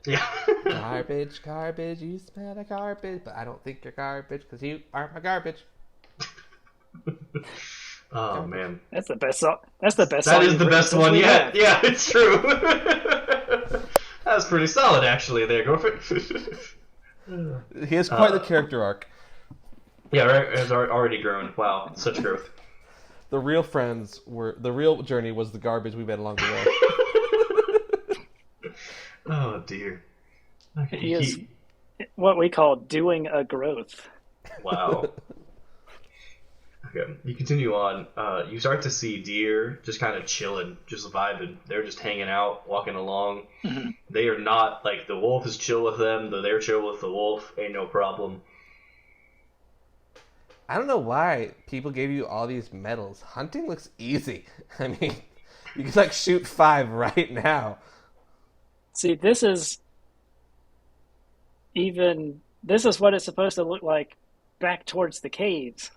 Yeah. Garbage, garbage, you smell like garbage, but I don't think you're garbage because you aren't my garbage. Oh man. That's the best song. That's the best. That song is you've the written best since one we yet. met. Yeah, it's true. That's pretty solid, actually. There, Gorfeht. He has quite the character arc. Yeah, right. Has already grown. Wow, such growth. The real journey was the garbage we met along the way. Oh dear. He is what we call doing a growth. Wow. Okay, you continue on. You start to see deer just kind of chilling, just vibing. They're just hanging out, walking along. Mm-hmm. They are not like the wolf is chill with them, though they're chill with the wolf. Ain't no problem. I don't know why people gave you all these medals. Hunting looks easy. I mean, you can like shoot 5 right now. See, this is what it's supposed to look like back towards the caves.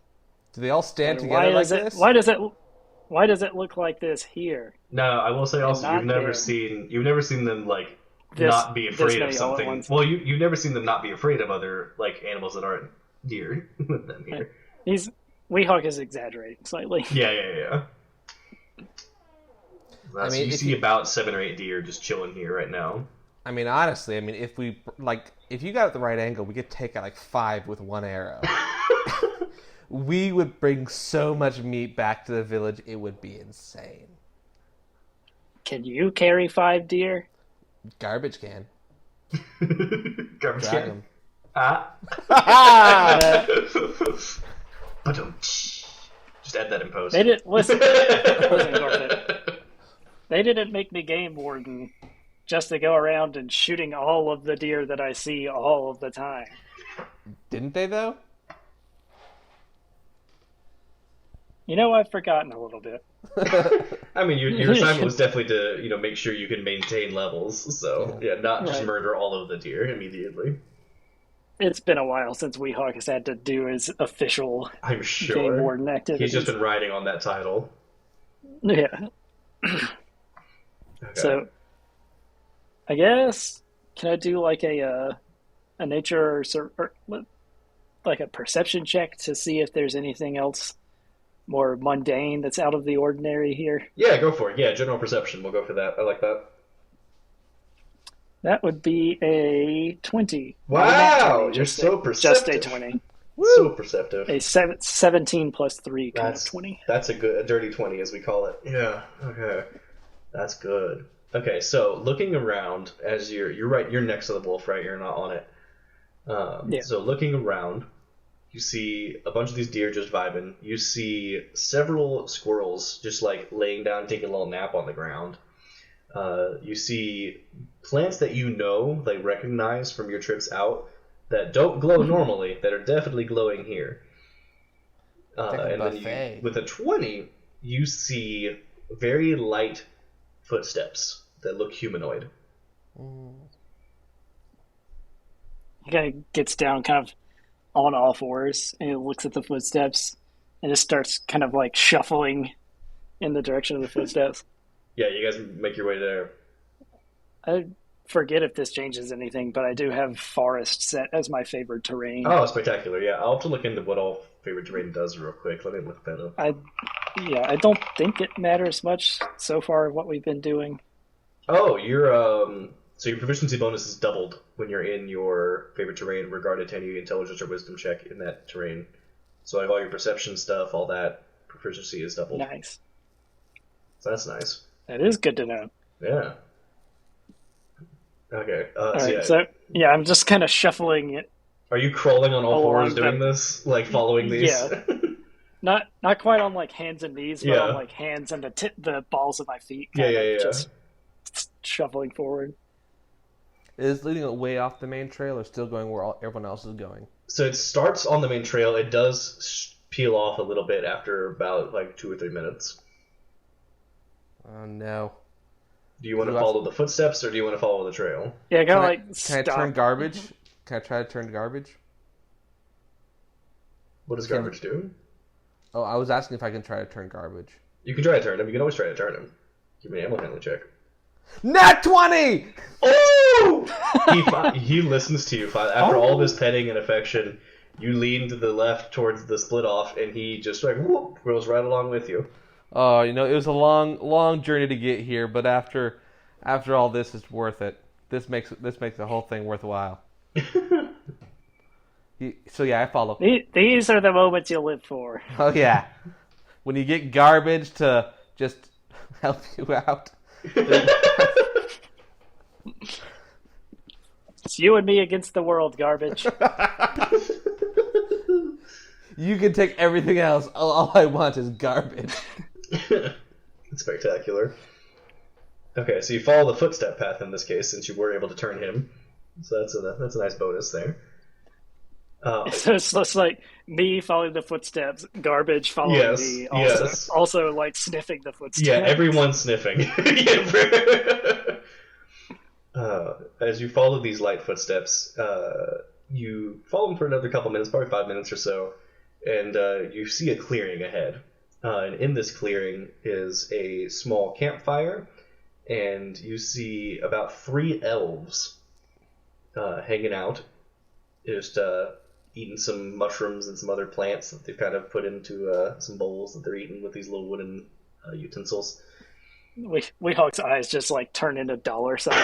Do they all stand And together like this? Why does it look like this here? No, I will say also not you've never there. seen them like This- not be afraid of this many all at something. once. Well, you've never seen them not be afraid of other like animals that aren't deer with them here. Weehawk is exaggerating slightly. Yeah. I mean, you if see you- about 7 or 8 deer just chilling here right now. I mean, honestly, if you got it the right angle, we could take out like 5 with 1 arrow. We would bring so much meat back to the village, it would be insane. Can you carry 5 deer? Garbage can. Garbage Drag can. 'em. Ah. Just add that in post. They didn't listen, Gorfeht. They didn't make me game warden just to go around and shooting all of the deer that I see all of the time. Didn't they, though? You know, I've forgotten a little bit. I mean, your assignment was definitely to make sure you can maintain levels. So yeah, not just Right. murder all of the deer immediately. It's been a while since Weehawk has had to do his official I'm game sure warden activities. he's just been riding on that title. Yeah. Okay. So, I guess, can I do like a nature or like a perception check to see if there's anything else more mundane that's out of the ordinary here? Yeah, go for it. Yeah, general perception. We'll go for that. I like that. That would be a 20. Wow, Not a nat 20, you're just so Just a perceptive. 20. So perceptive. A 17 plus 3 kind That's of 20. That's a dirty 20 as we call it. Yeah. Okay. That's good. Okay, so looking around as you're right, you're next to the wolf, right? You're not on it. Yeah. So looking around, you see a bunch of these deer just vibing. You see several squirrels just like laying down, taking a little nap on the ground. You see plants that like recognize from your trips out that don't glow normally, that are definitely glowing here. Like a And then buffet. with a 20, you see very light footsteps that look humanoid. He kind of gets down kind of on all fours and he looks at the footsteps and just starts kind of like shuffling in the direction of the footsteps. Yeah, you guys make your way there. I forget if this changes anything, but I do have forest set as my favorite terrain. Oh, spectacular. Yeah, I'll have to look into what all favorite terrain does real quick. Let me look that up. I don't think it matters much so far of what we've been doing. Oh, so your proficiency bonus is doubled when you're in your favorite terrain regarded to any intelligence or wisdom check in that terrain. So like all your perception stuff, all that proficiency is doubled. Nice. So that's nice. That is good to know. Yeah. Okay. All So, right, yeah. so yeah, I'm just kind of shuffling it. Are you crawling on all fours Along doing this? Like following these? Yeah. Not quite on like hands and knees, but Yeah. on like hands and the balls of my feet. Yeah, kind of yeah. Just shuffling forward. Is leading it way off the main trail or still going where everyone else is going? So it starts on the main trail. It does peel off a little bit after about like 2 or 3 minutes. Oh, no. Do you want to Do I- follow the footsteps or do you want to follow the trail? Yeah, kind Can of I, like can I stop. turn garbage? Can I try to turn garbage? What does Can- garbage do? Oh, I was asking if I can try to turn garbage. You can try to turn him. You can always try to turn him. Give me an ammo handling check. Nat 20! Oh! he listens to you. After all this petting and affection, you lean to the left towards the split off, and he just like whoop, goes right along with you. Oh, it was a long journey to get here, but after all this, it's worth it. This makes the whole thing worthwhile. So yeah, I follow. These are the moments you live for. Oh yeah, when you get garbage to just help you out. It's you and me against the world, garbage. You can take everything else. All I want is garbage. It's spectacular. Okay, so you follow the footstep path in this case, since you were able to turn him. So that's a nice bonus there. So it's just like me following the footsteps, garbage following yes, me, yes. also like sniffing the footsteps. Yeah, everyone's sniffing. As you follow these light footsteps, you follow them for another couple minutes, probably 5 minutes or so, and you see a clearing ahead. And in this clearing is a small campfire, and you see about 3 elves hanging out, just eating some mushrooms and some other plants that they've kind of put into some bowls that they're eating with these little wooden utensils. Weehawk's eyes just like turn into dollar signs.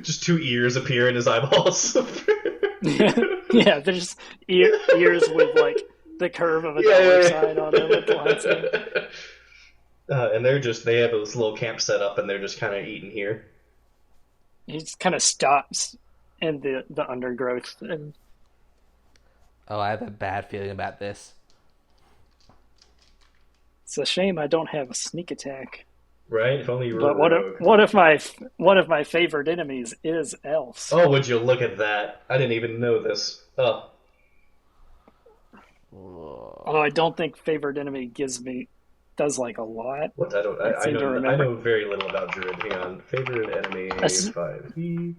Just 2 ears appear in his eyeballs. Yeah, there's ears with like the curve of a dollar sign on them with lines in it. And they have this little camp set up, and they're just kind of eating here. He just kind of stops in the undergrowth, and Oh, I have a bad feeling about this. it's a shame I don't have a sneak attack. Right? If only you were But a rogue. what if one of my favorite enemies is elves? Oh, would you look at that? I didn't even know this. Oh, Although I don't think favorite enemy does like a lot. what? I know very little about Druid. Hang on. Favorite enemy, 5e.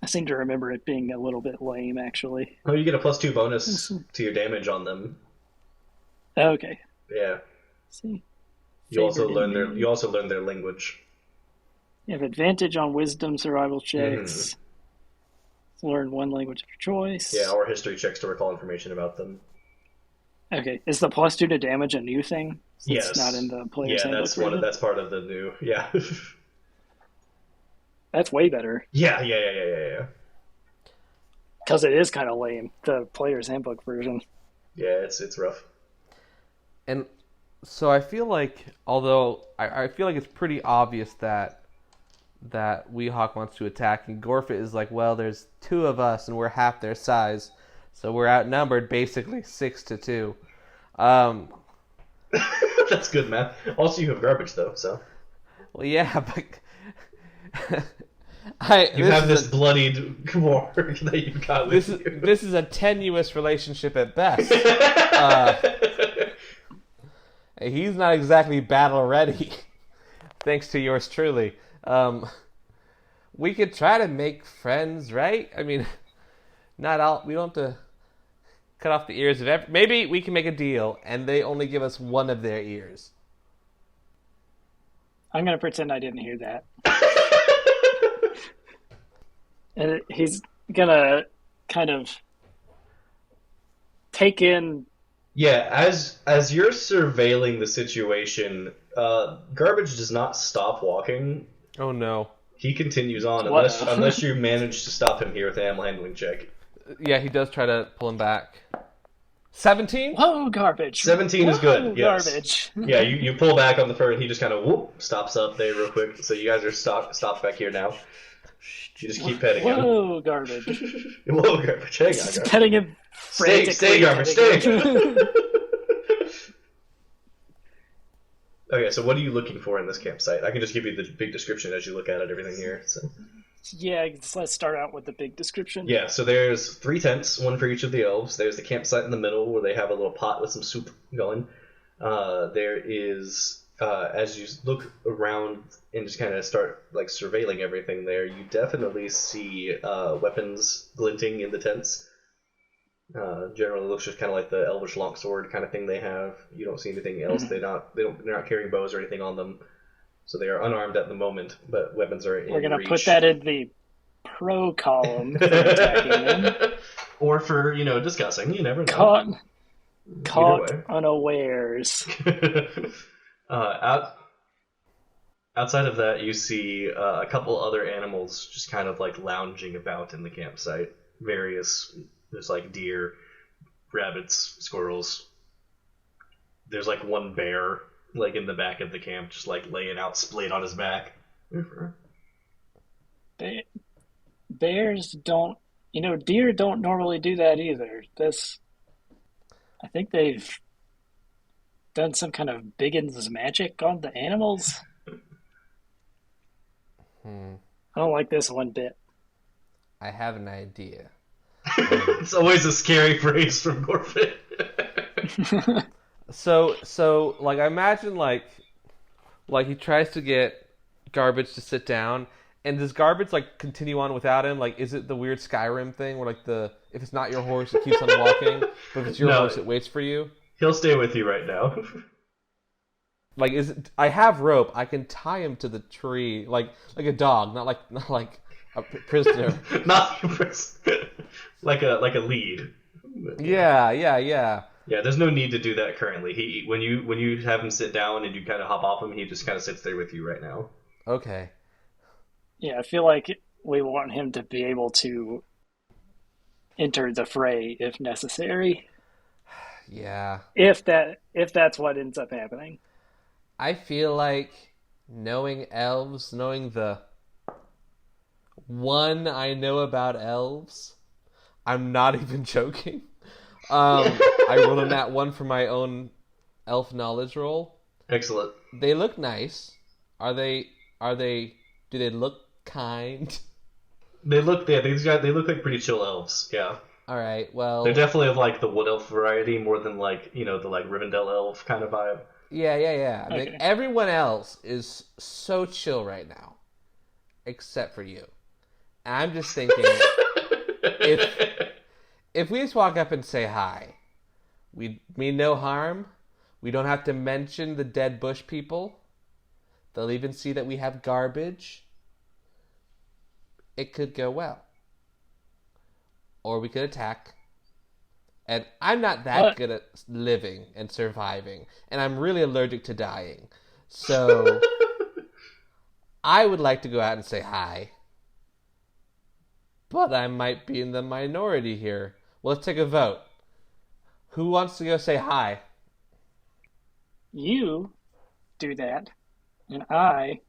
I seem to remember it being a little bit lame, actually. Oh, you get a +2 bonus to your damage on them. Okay. Yeah. See. You also Favorite learn enemy. their language. You have advantage on wisdom survival checks. Learn one language of your choice. Yeah, or history checks to recall information about them. Okay. Is the +2 to damage a new thing? Yes. It's not in the player's Yeah, handbook version? that's part of the new. Yeah. That's way better. Yeah. Because it is kind of lame, the player's handbook version. Yeah, it's rough. And so I feel like, although I feel like it's pretty obvious that Weehawk wants to attack, and Gorfeht is like, well, there's 2 of us and we're half their size, so we're outnumbered basically 6-2. That's good math. Also, you have garbage though, so. Well, yeah, but you have this bloodied warg that you've got with you. This is a tenuous relationship at best. He's not exactly battle ready, thanks to yours truly. We could try to make friends, right? I mean, not all. We don't have to cut off the ears of every. Maybe we can make a deal, and they only give us one of their ears. I'm going to pretend I didn't hear that. And he's going to kind of take in. Yeah, as you're surveilling the situation, Garbage does not stop walking. Oh no. He continues on What? unless you manage to stop him here with an animal handling check. Yeah, he does try to pull him back. 17? Whoa, garbage. 17 is good, yes. Garbage. Yeah, you pull back on the fur, and he just kind of stops up there real quick. So you guys are stopped back here now. You just keep petting him. Whoa, garbage. Whoa, Garbage. Hang on, Just Garbage. petting him Stay, frantically. Garbage, stay! Okay, so what are you looking for in this campsite? I can just give you the big description as you look at it, everything here. So. Yeah, let's start out with the big description. Yeah, so there's 3 tents, one for each of the elves. There's the campsite in the middle where they have a little pot with some soup going. There is, as you look around and just kind of start like surveilling everything there, you definitely see weapons glinting in the tents. Generally looks just kind of like the elvish longsword kind of thing they have. You don't see anything else. They're not carrying bows or anything on them. So they are unarmed at the moment, but weapons are in We're going to reach. put that in the pro column for attacking them. Or for, discussing. You never know. Caught unawares. Outside of that, you see a couple other animals just kind of like lounging about in the campsite. There's like deer, rabbits, squirrels. There's like one bear like in the back of the camp, just like laying out splayed on his back. Bears don't, deer don't normally do that either. I think they've done some kind of Biggins magic on the animals. I don't like this one bit. I have an idea. It's always a scary phrase from Gorfeht. So like I imagine like he tries to get Garbage to sit down, and does Garbage like continue on without him? Like, is it the weird Skyrim thing where like if it's not your horse it keeps on walking, but if it's your horse it waits for you? He'll stay with you right now. Like, I have rope. I can tie him to the tree like a dog, not like a prisoner. Not a prisoner. like a lead. Yeah. Yeah, there's no need to do that currently. When you have him sit down and you kind of hop off him, he just kind of sits there with you right now. Okay. Yeah, I feel like we want him to be able to enter the fray if necessary. Yeah. If that's what ends up happening. I feel like knowing elves, knowing the one I know about elves, I'm not even joking. I rolled on that one for my own elf knowledge roll. Excellent. They look nice. Do they look kind? They look like pretty chill elves, yeah. Alright, well, they're definitely of like the wood elf variety more than like, the like Rivendell elf kind of vibe. Yeah. Okay. Like, everyone else is so chill right now. Except for you. And I'm just thinking if we just walk up and say hi, we mean no harm. We don't have to mention the dead bush people. They'll even see that we have Garbage. It could go well. Or we could attack. And I'm not that good at living and surviving. And I'm really allergic to dying. So I would like to go out and say hi. But I might be in the minority here. Well, let's take a vote. Who wants to go say hi? You do that, and I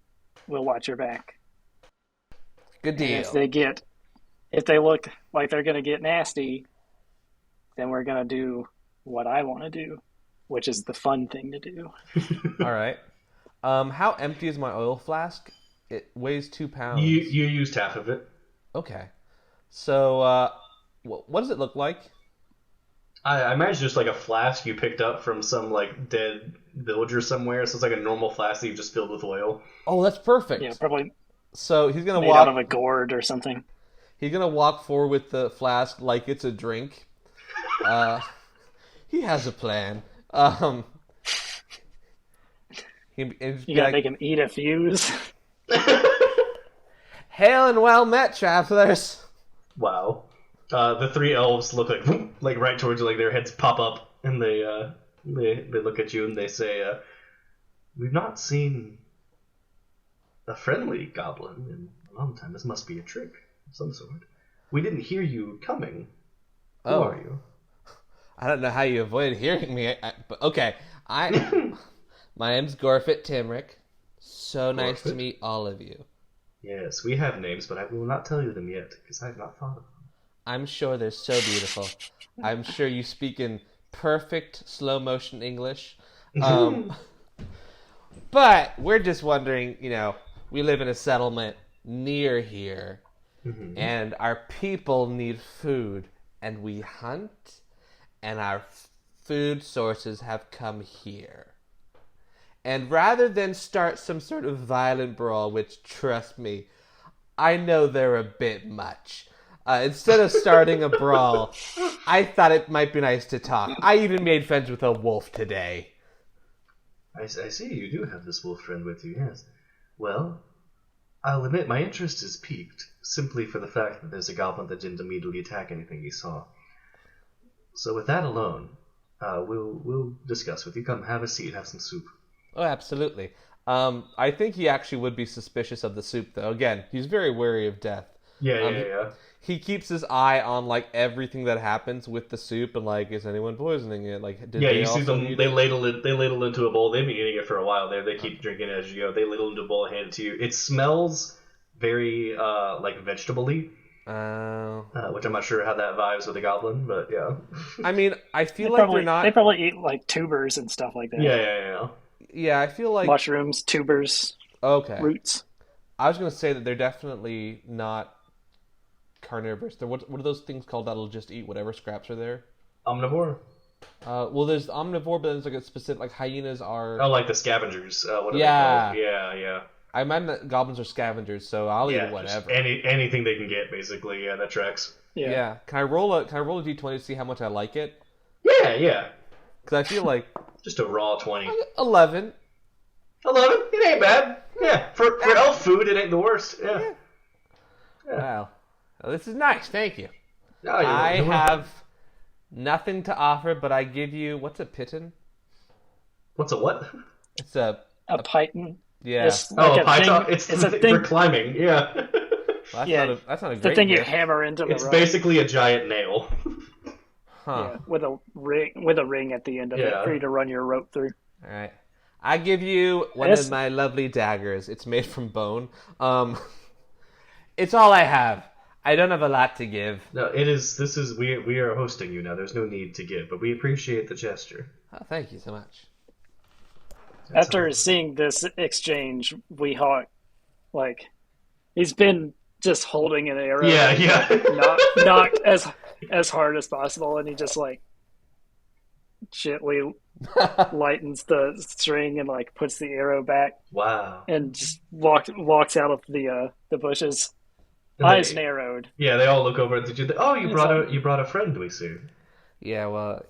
will watch your back. Good deal. And if they look like they're going to get nasty, then we're going to do what I want to do, which is the fun thing to do. All right. How empty is my oil flask? It weighs 2 pounds. You used half of it. Okay. So, what does it look like? I imagine just like a flask you picked up from some like dead villager somewhere. So it's like a normal flask that you just filled with oil. Oh, that's perfect. Yeah, probably So he's gonna made walk out of a gourd or something. He's gonna walk forward with the flask like it's a drink. He has a plan. You gotta make him eat a fuse. Hail and well met, travelers. Wow. The three elves look like right towards you, like their heads pop up, and they look at you and they say, "We've not seen a friendly goblin in a long time. This must be a trick of some sort. We didn't hear you coming. Who are you?" I don't know how you avoided hearing me, but okay. My name's Gorfeht Timrek. So nice to meet all of you. Yes, we have names, but I will not tell you them yet, because I have not thought of them. I'm sure they're so beautiful. I'm sure you speak in perfect slow motion English. But we're just wondering, we live in a settlement near here, and our people need food, and we hunt, and our food sources have come here. And rather than start some sort of violent brawl, which, trust me, I know they're a bit much, instead of starting a brawl, I thought it might be nice to talk. I even made friends with a wolf today. I see you do have this wolf friend with you, yes. Well, I'll admit my interest is piqued, simply for the fact that there's a goblin that didn't immediately attack anything he saw. So with that alone, we'll discuss with you. Come, have a seat, have some soup. Oh, absolutely. I think he actually would be suspicious of the soup, though. Again, he's very wary of death. Yeah. He keeps his eye on everything that happens with the soup, and is anyone poisoning it? You see them. They ladle into a bowl. They've been eating it for a while. They keep drinking it as you go. They ladle into a bowl and hand it to you. It smells very vegetable-y. Which I'm not sure how that vibes with a goblin, but yeah. I mean, I feel they're not. They probably eat tubers and stuff like that. Yeah. Yeah, I feel like mushrooms, tubers, okay, roots. I was going to say that they're definitely not carnivorous. What are those things called that'll just eat whatever scraps are there? Omnivore. Well, there's omnivore, but there's like a specific, like hyenas are. Oh, like the scavengers. What are Yeah. they called? Yeah. I imagine that goblins are scavengers, so I'll eat Yeah, whatever. anything they can get, basically. Yeah, that tracks. Yeah. Can I roll a d20 to see how much I like it? Yeah. Because I feel like Just a raw 20. 11. 11? It ain't bad. Yeah, for elf food, it ain't the worst. Yeah. Wow. Well, this is nice. Thank you. No, I you're have nothing to offer, but I give you what's a piton? What's a what? It's a python. yeah. It's like a python. thing. It's a the thing. for climbing. Yeah. Well, Yeah, that's not a The great thing you gift. hammer into the It's rock. basically a giant nail. Huh. Yeah, with a ring at the end of it Yeah. for you to run your rope through. All right. I give you one Yes. of my lovely daggers. It's made from bone. It's all I have. I don't have a lot to give. No, it is. This is we are hosting you now. There's no need to give, but we appreciate the gesture. Oh, thank you so much. After seeing this exchange, Weehawk, like, he's been just holding an arrow. Yeah. Knocked as hard as possible, and he just like gently lightens the string and like puts the arrow back Wow. and just walks out of the bushes, And eyes they- narrowed. Yeah, they all look over at you. Oh, you It's brought a friend, we see. Yeah, well,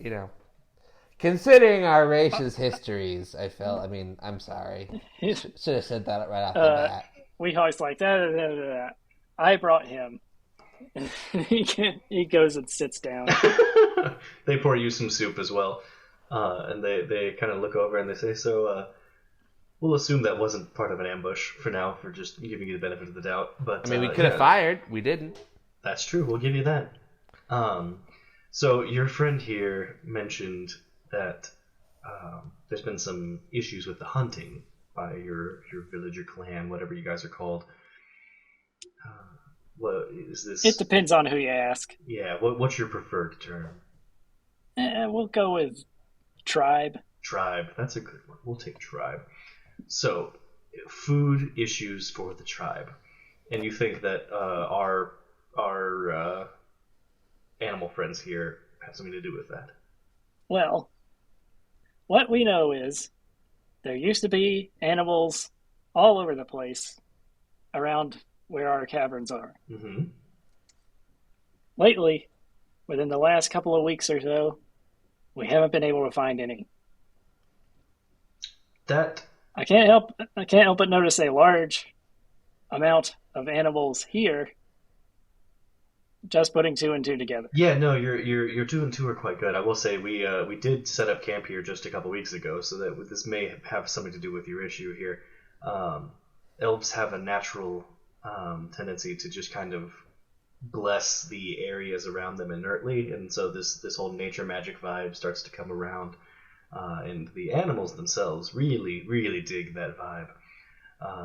considering our race's histories, I'm sorry. Should have said that right off the bat. Weehawk's like that. I brought him. And he goes and sits down. They pour you some soup as well, and they kind of look over and they say, "So, we'll assume that wasn't part of an ambush for now, for just giving you the benefit of the doubt." But We could have fired. We didn't. That's true. We'll give you that. So your friend here mentioned that there's been some issues with the hunting by your village or clan, whatever you guys are called. What is this? It depends on who you ask. Yeah. What's your preferred term? We'll go with tribe. Tribe. That's a good one. We'll take tribe. So, food issues for the tribe, and you think that our animal friends here have something to do with that? Well, what we know is there used to be animals all over the place around where our caverns are. Mm-hmm. Lately, within the last couple of weeks or so, we haven't been able to find any. That I can't help but notice a large amount of animals here. Just putting two and two together. Yeah, no, your 2 and 2 are quite good. I will say we did set up camp here just a couple weeks ago, so that this may have something to do with your issue here. Elves have a natural tendency to just kind of bless the areas around them inertly, and so this whole nature magic vibe starts to come around, and the animals themselves really dig that vibe,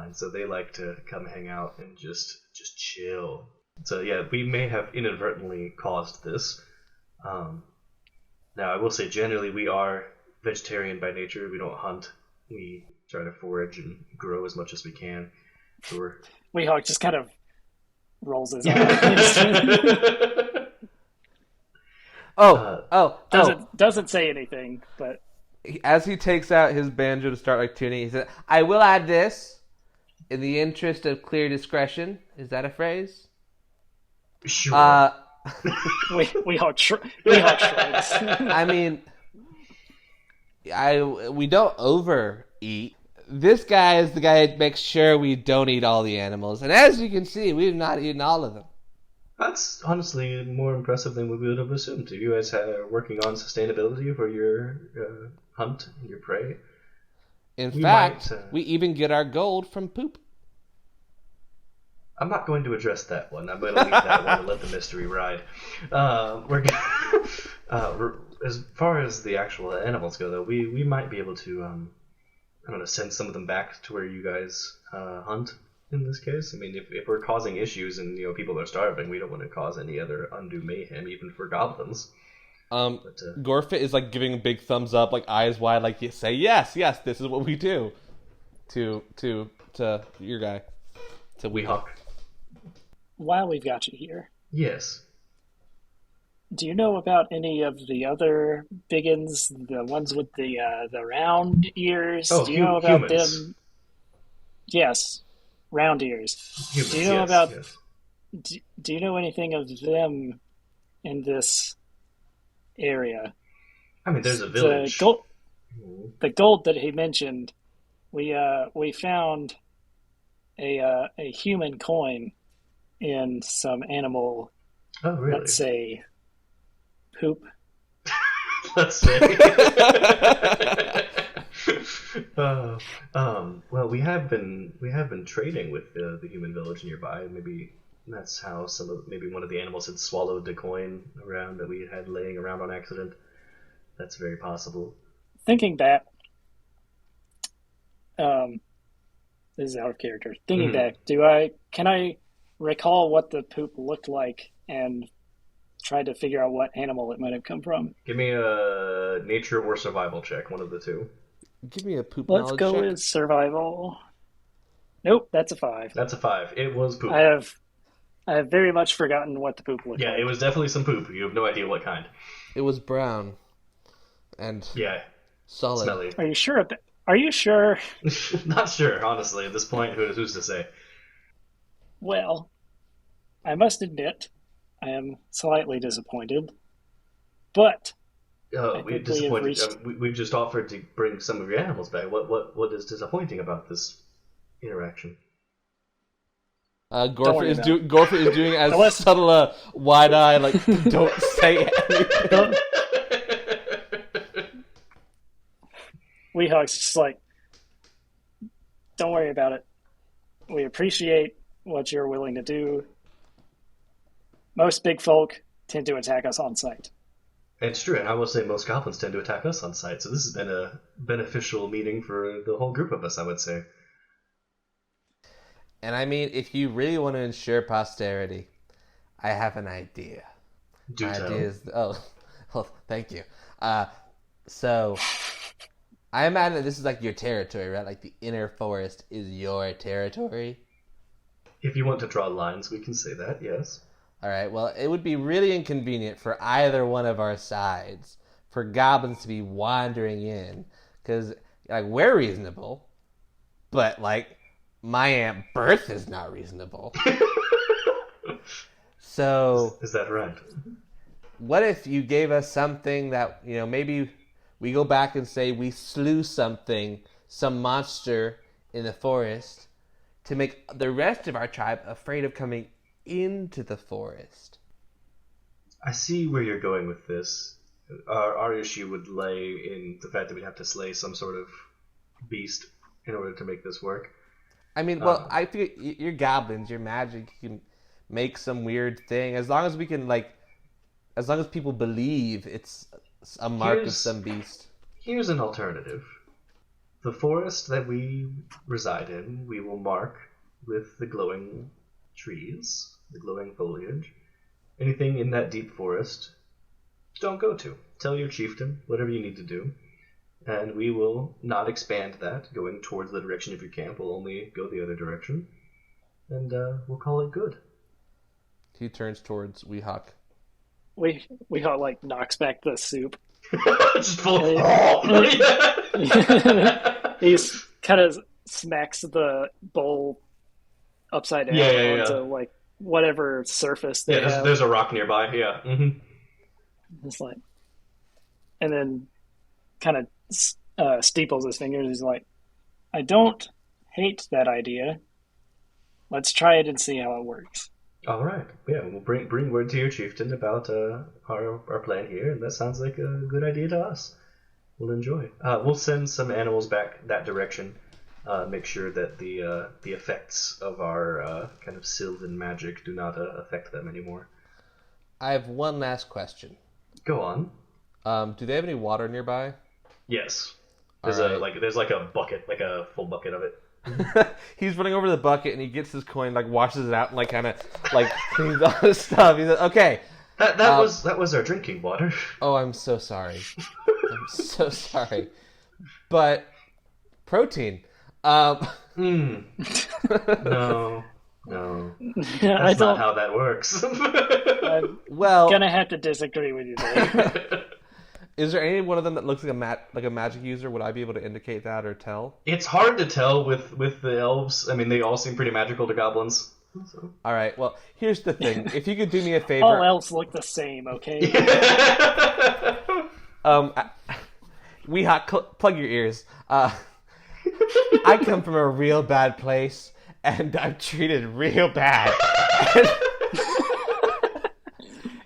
and so they like to come hang out and just chill. So yeah, we may have inadvertently caused this. Now I will say generally we are vegetarian by nature. We don't hunt. We try to forage and grow as much as we can. So we're Weehawk just kind of rolls his eyes. Doesn't say anything, but As he takes out his banjo to start tuning, he says, "I will add this in the interest of clear discretion." Is that a phrase? sure. Weehawk shrugs. We don't overeat. This guy is the guy that makes sure we don't eat all the animals. And as you can see, we've not eaten all of them. That's honestly more impressive than we would have assumed. You guys are working on sustainability for your hunt and your prey. In We fact, might, we even get our gold from poop. I'm not going to address that one. I'm going to leave that one and let the mystery ride. As far as the actual animals go, though, we might be able to, send some of them back to where you guys hunt. In this case, I mean, if we're causing issues and people are starving, we don't want to cause any other undue mayhem, even for goblins. Gorfeht is like giving a big thumbs up, like eyes wide, like say yes, this is what we do. To your guy, to Weehawk. While we've got you here, Yes. Do you know about any of the other biggins, the ones with the round ears? Oh, Do you know about humans. them? Yes, round ears. Humans, Do you know yes, about? yes. Do you know anything of them in this area? I mean, there's a The village. gold, Mhm. the gold that he mentioned, we found a human coin in some animal, Oh, really? let's say, poop. Let's say. uh, well, we have been trading with the human village nearby. Maybe that's how maybe one of the animals had swallowed the coin around that we had laying around on accident. That's very possible. Thinking back, um, this is out of character. Thinking Mhm. back, can I recall what the poop looked like and try to figure out what animal it might have come from? Give me a nature or survival check, one of the two. Give me a poop Let's knowledge go check. with survival. Nope, that's a 5. That's a 5. It was poop. I have very much forgotten what the poop looked Yeah, like. it was definitely some poop. You have no idea what kind. It was brown and Yeah, solid. smelly. Are you sure? Are you sure? Not sure, honestly. At this point, who's to say? Well, I must admit, I am slightly disappointed, but I We're think we have disappointed. reached. We've just offered to bring some of your animals back. What is disappointing about this interaction? Don't worry Gorfeht is doing as Unless- subtle a wide eye, like, don't say anything. Don't- Weehawk's just like, don't worry about it. We appreciate what you're willing to do. Most big folk tend to attack us on sight. It's true, and I will say most goblins tend to attack us on sight, so this has been a beneficial meeting for the whole group of us, I would say. And I mean, if you really want to ensure posterity, I have an idea. Do My tell. idea is, well, thank you. So I imagine that this is like your territory, right? Like the inner forest is your territory. If you want to draw lines, we can say that, yes. All right. Well, it would be really inconvenient for either one of our sides for goblins to be wandering in, because like we're reasonable, but like my Aunt Berth is not reasonable. So Is that right? what if you gave us something that, maybe we go back and say we slew some monster in the forest to make the rest of our tribe afraid of coming into the forest? I see where you're going with this. Our issue would lay in the fact that we'd have to slay some sort of beast in order to make this work. I mean, well, I think you're goblins, you're magic, you can make some weird thing. As long as we can, as long as people believe it's a mark of some beast. Here's an alternative. The forest that we reside in, we will mark with the glowing trees, the glowing foliage. Anything in that deep forest, don't go to. Tell your chieftain whatever you need to do, and we will not expand that going towards the direction of your camp. We'll only go the other direction, and we'll call it good. He turns towards Weehawk. Weehawk knocks back the soup. Just full. He's kind of smacks the bowl upside down onto whatever surface they have. There's a rock nearby. Yeah. Mm-hmm. It's and then kind of steeples his fingers. He's like, I don't hate that idea. Let's try it and see how it works. All right. Yeah, we'll bring word to your chieftain about our plan here, and that sounds like a good idea to us. We'll enjoy. We'll send some animals back that direction. Make sure that the effects of our kind of sylvan magic do not affect them anymore. I have one last question. Go on. Do they have any water nearby? Yes. There's there's a bucket, like a full bucket of it. He's running over to the bucket and he gets his coin, washes it out and kind of cleans all his stuff. He's like, okay. That was our drinking water. Oh, I'm so sorry. I'm so sorry. But protein. No. No, I that's not don't. how that works. I'm Well, gonna have to disagree with you there. is there any one of them that looks like a magic user? Would I be able to indicate that or tell? It's hard to tell with the elves. I mean, they all seem pretty magical to goblins. So. All right. Well, here's the thing. If you could do me a favor, All else look the same, okay? Weehawk, plug your ears. I come from a real bad place, and I'm treated real bad.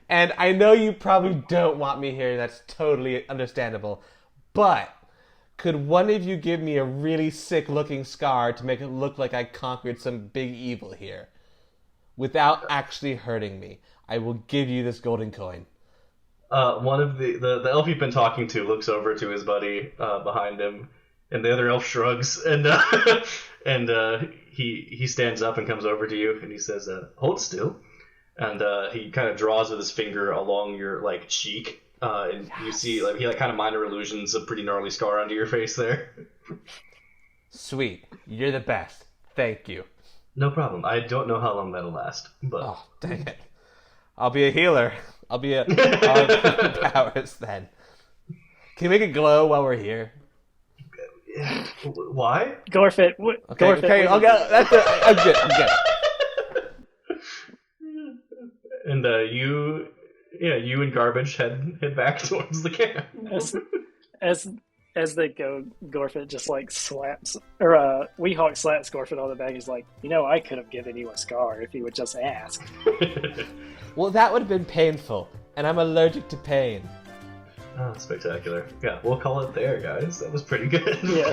And I know you probably don't want me here. That's totally understandable. But could one of you give me a really sick-looking scar to make it look like I conquered some big evil here? Without actually hurting me. I will give you this golden coin. One of the elf you've been talking to looks over to his buddy behind him, and the other elf shrugs, and he stands up and comes over to you, and he says, "Hold still." And he kind of draws with his finger along your cheek, and you see he kind of minor illusions a pretty gnarly scar under your face there. Sweet, you're the best. Thank you. No problem. I don't know how long that'll last, but Oh, dang it! I'll be a healer. I'll be a powers then. Can you make it glow while we're here? why? Gorfeht, Okay, Gorfeht, okay, I'll get. That's it. I'm good. And you and Garbage head back towards the camp. As they go, Gorfeht just slaps, or Weehawk slaps Gorfeht on the back. He's like, I could have given you a scar if you would just ask. Well, that would have been painful, and I'm allergic to pain. Oh, spectacular. Yeah, we'll call it there, guys. That was pretty good. Yeah.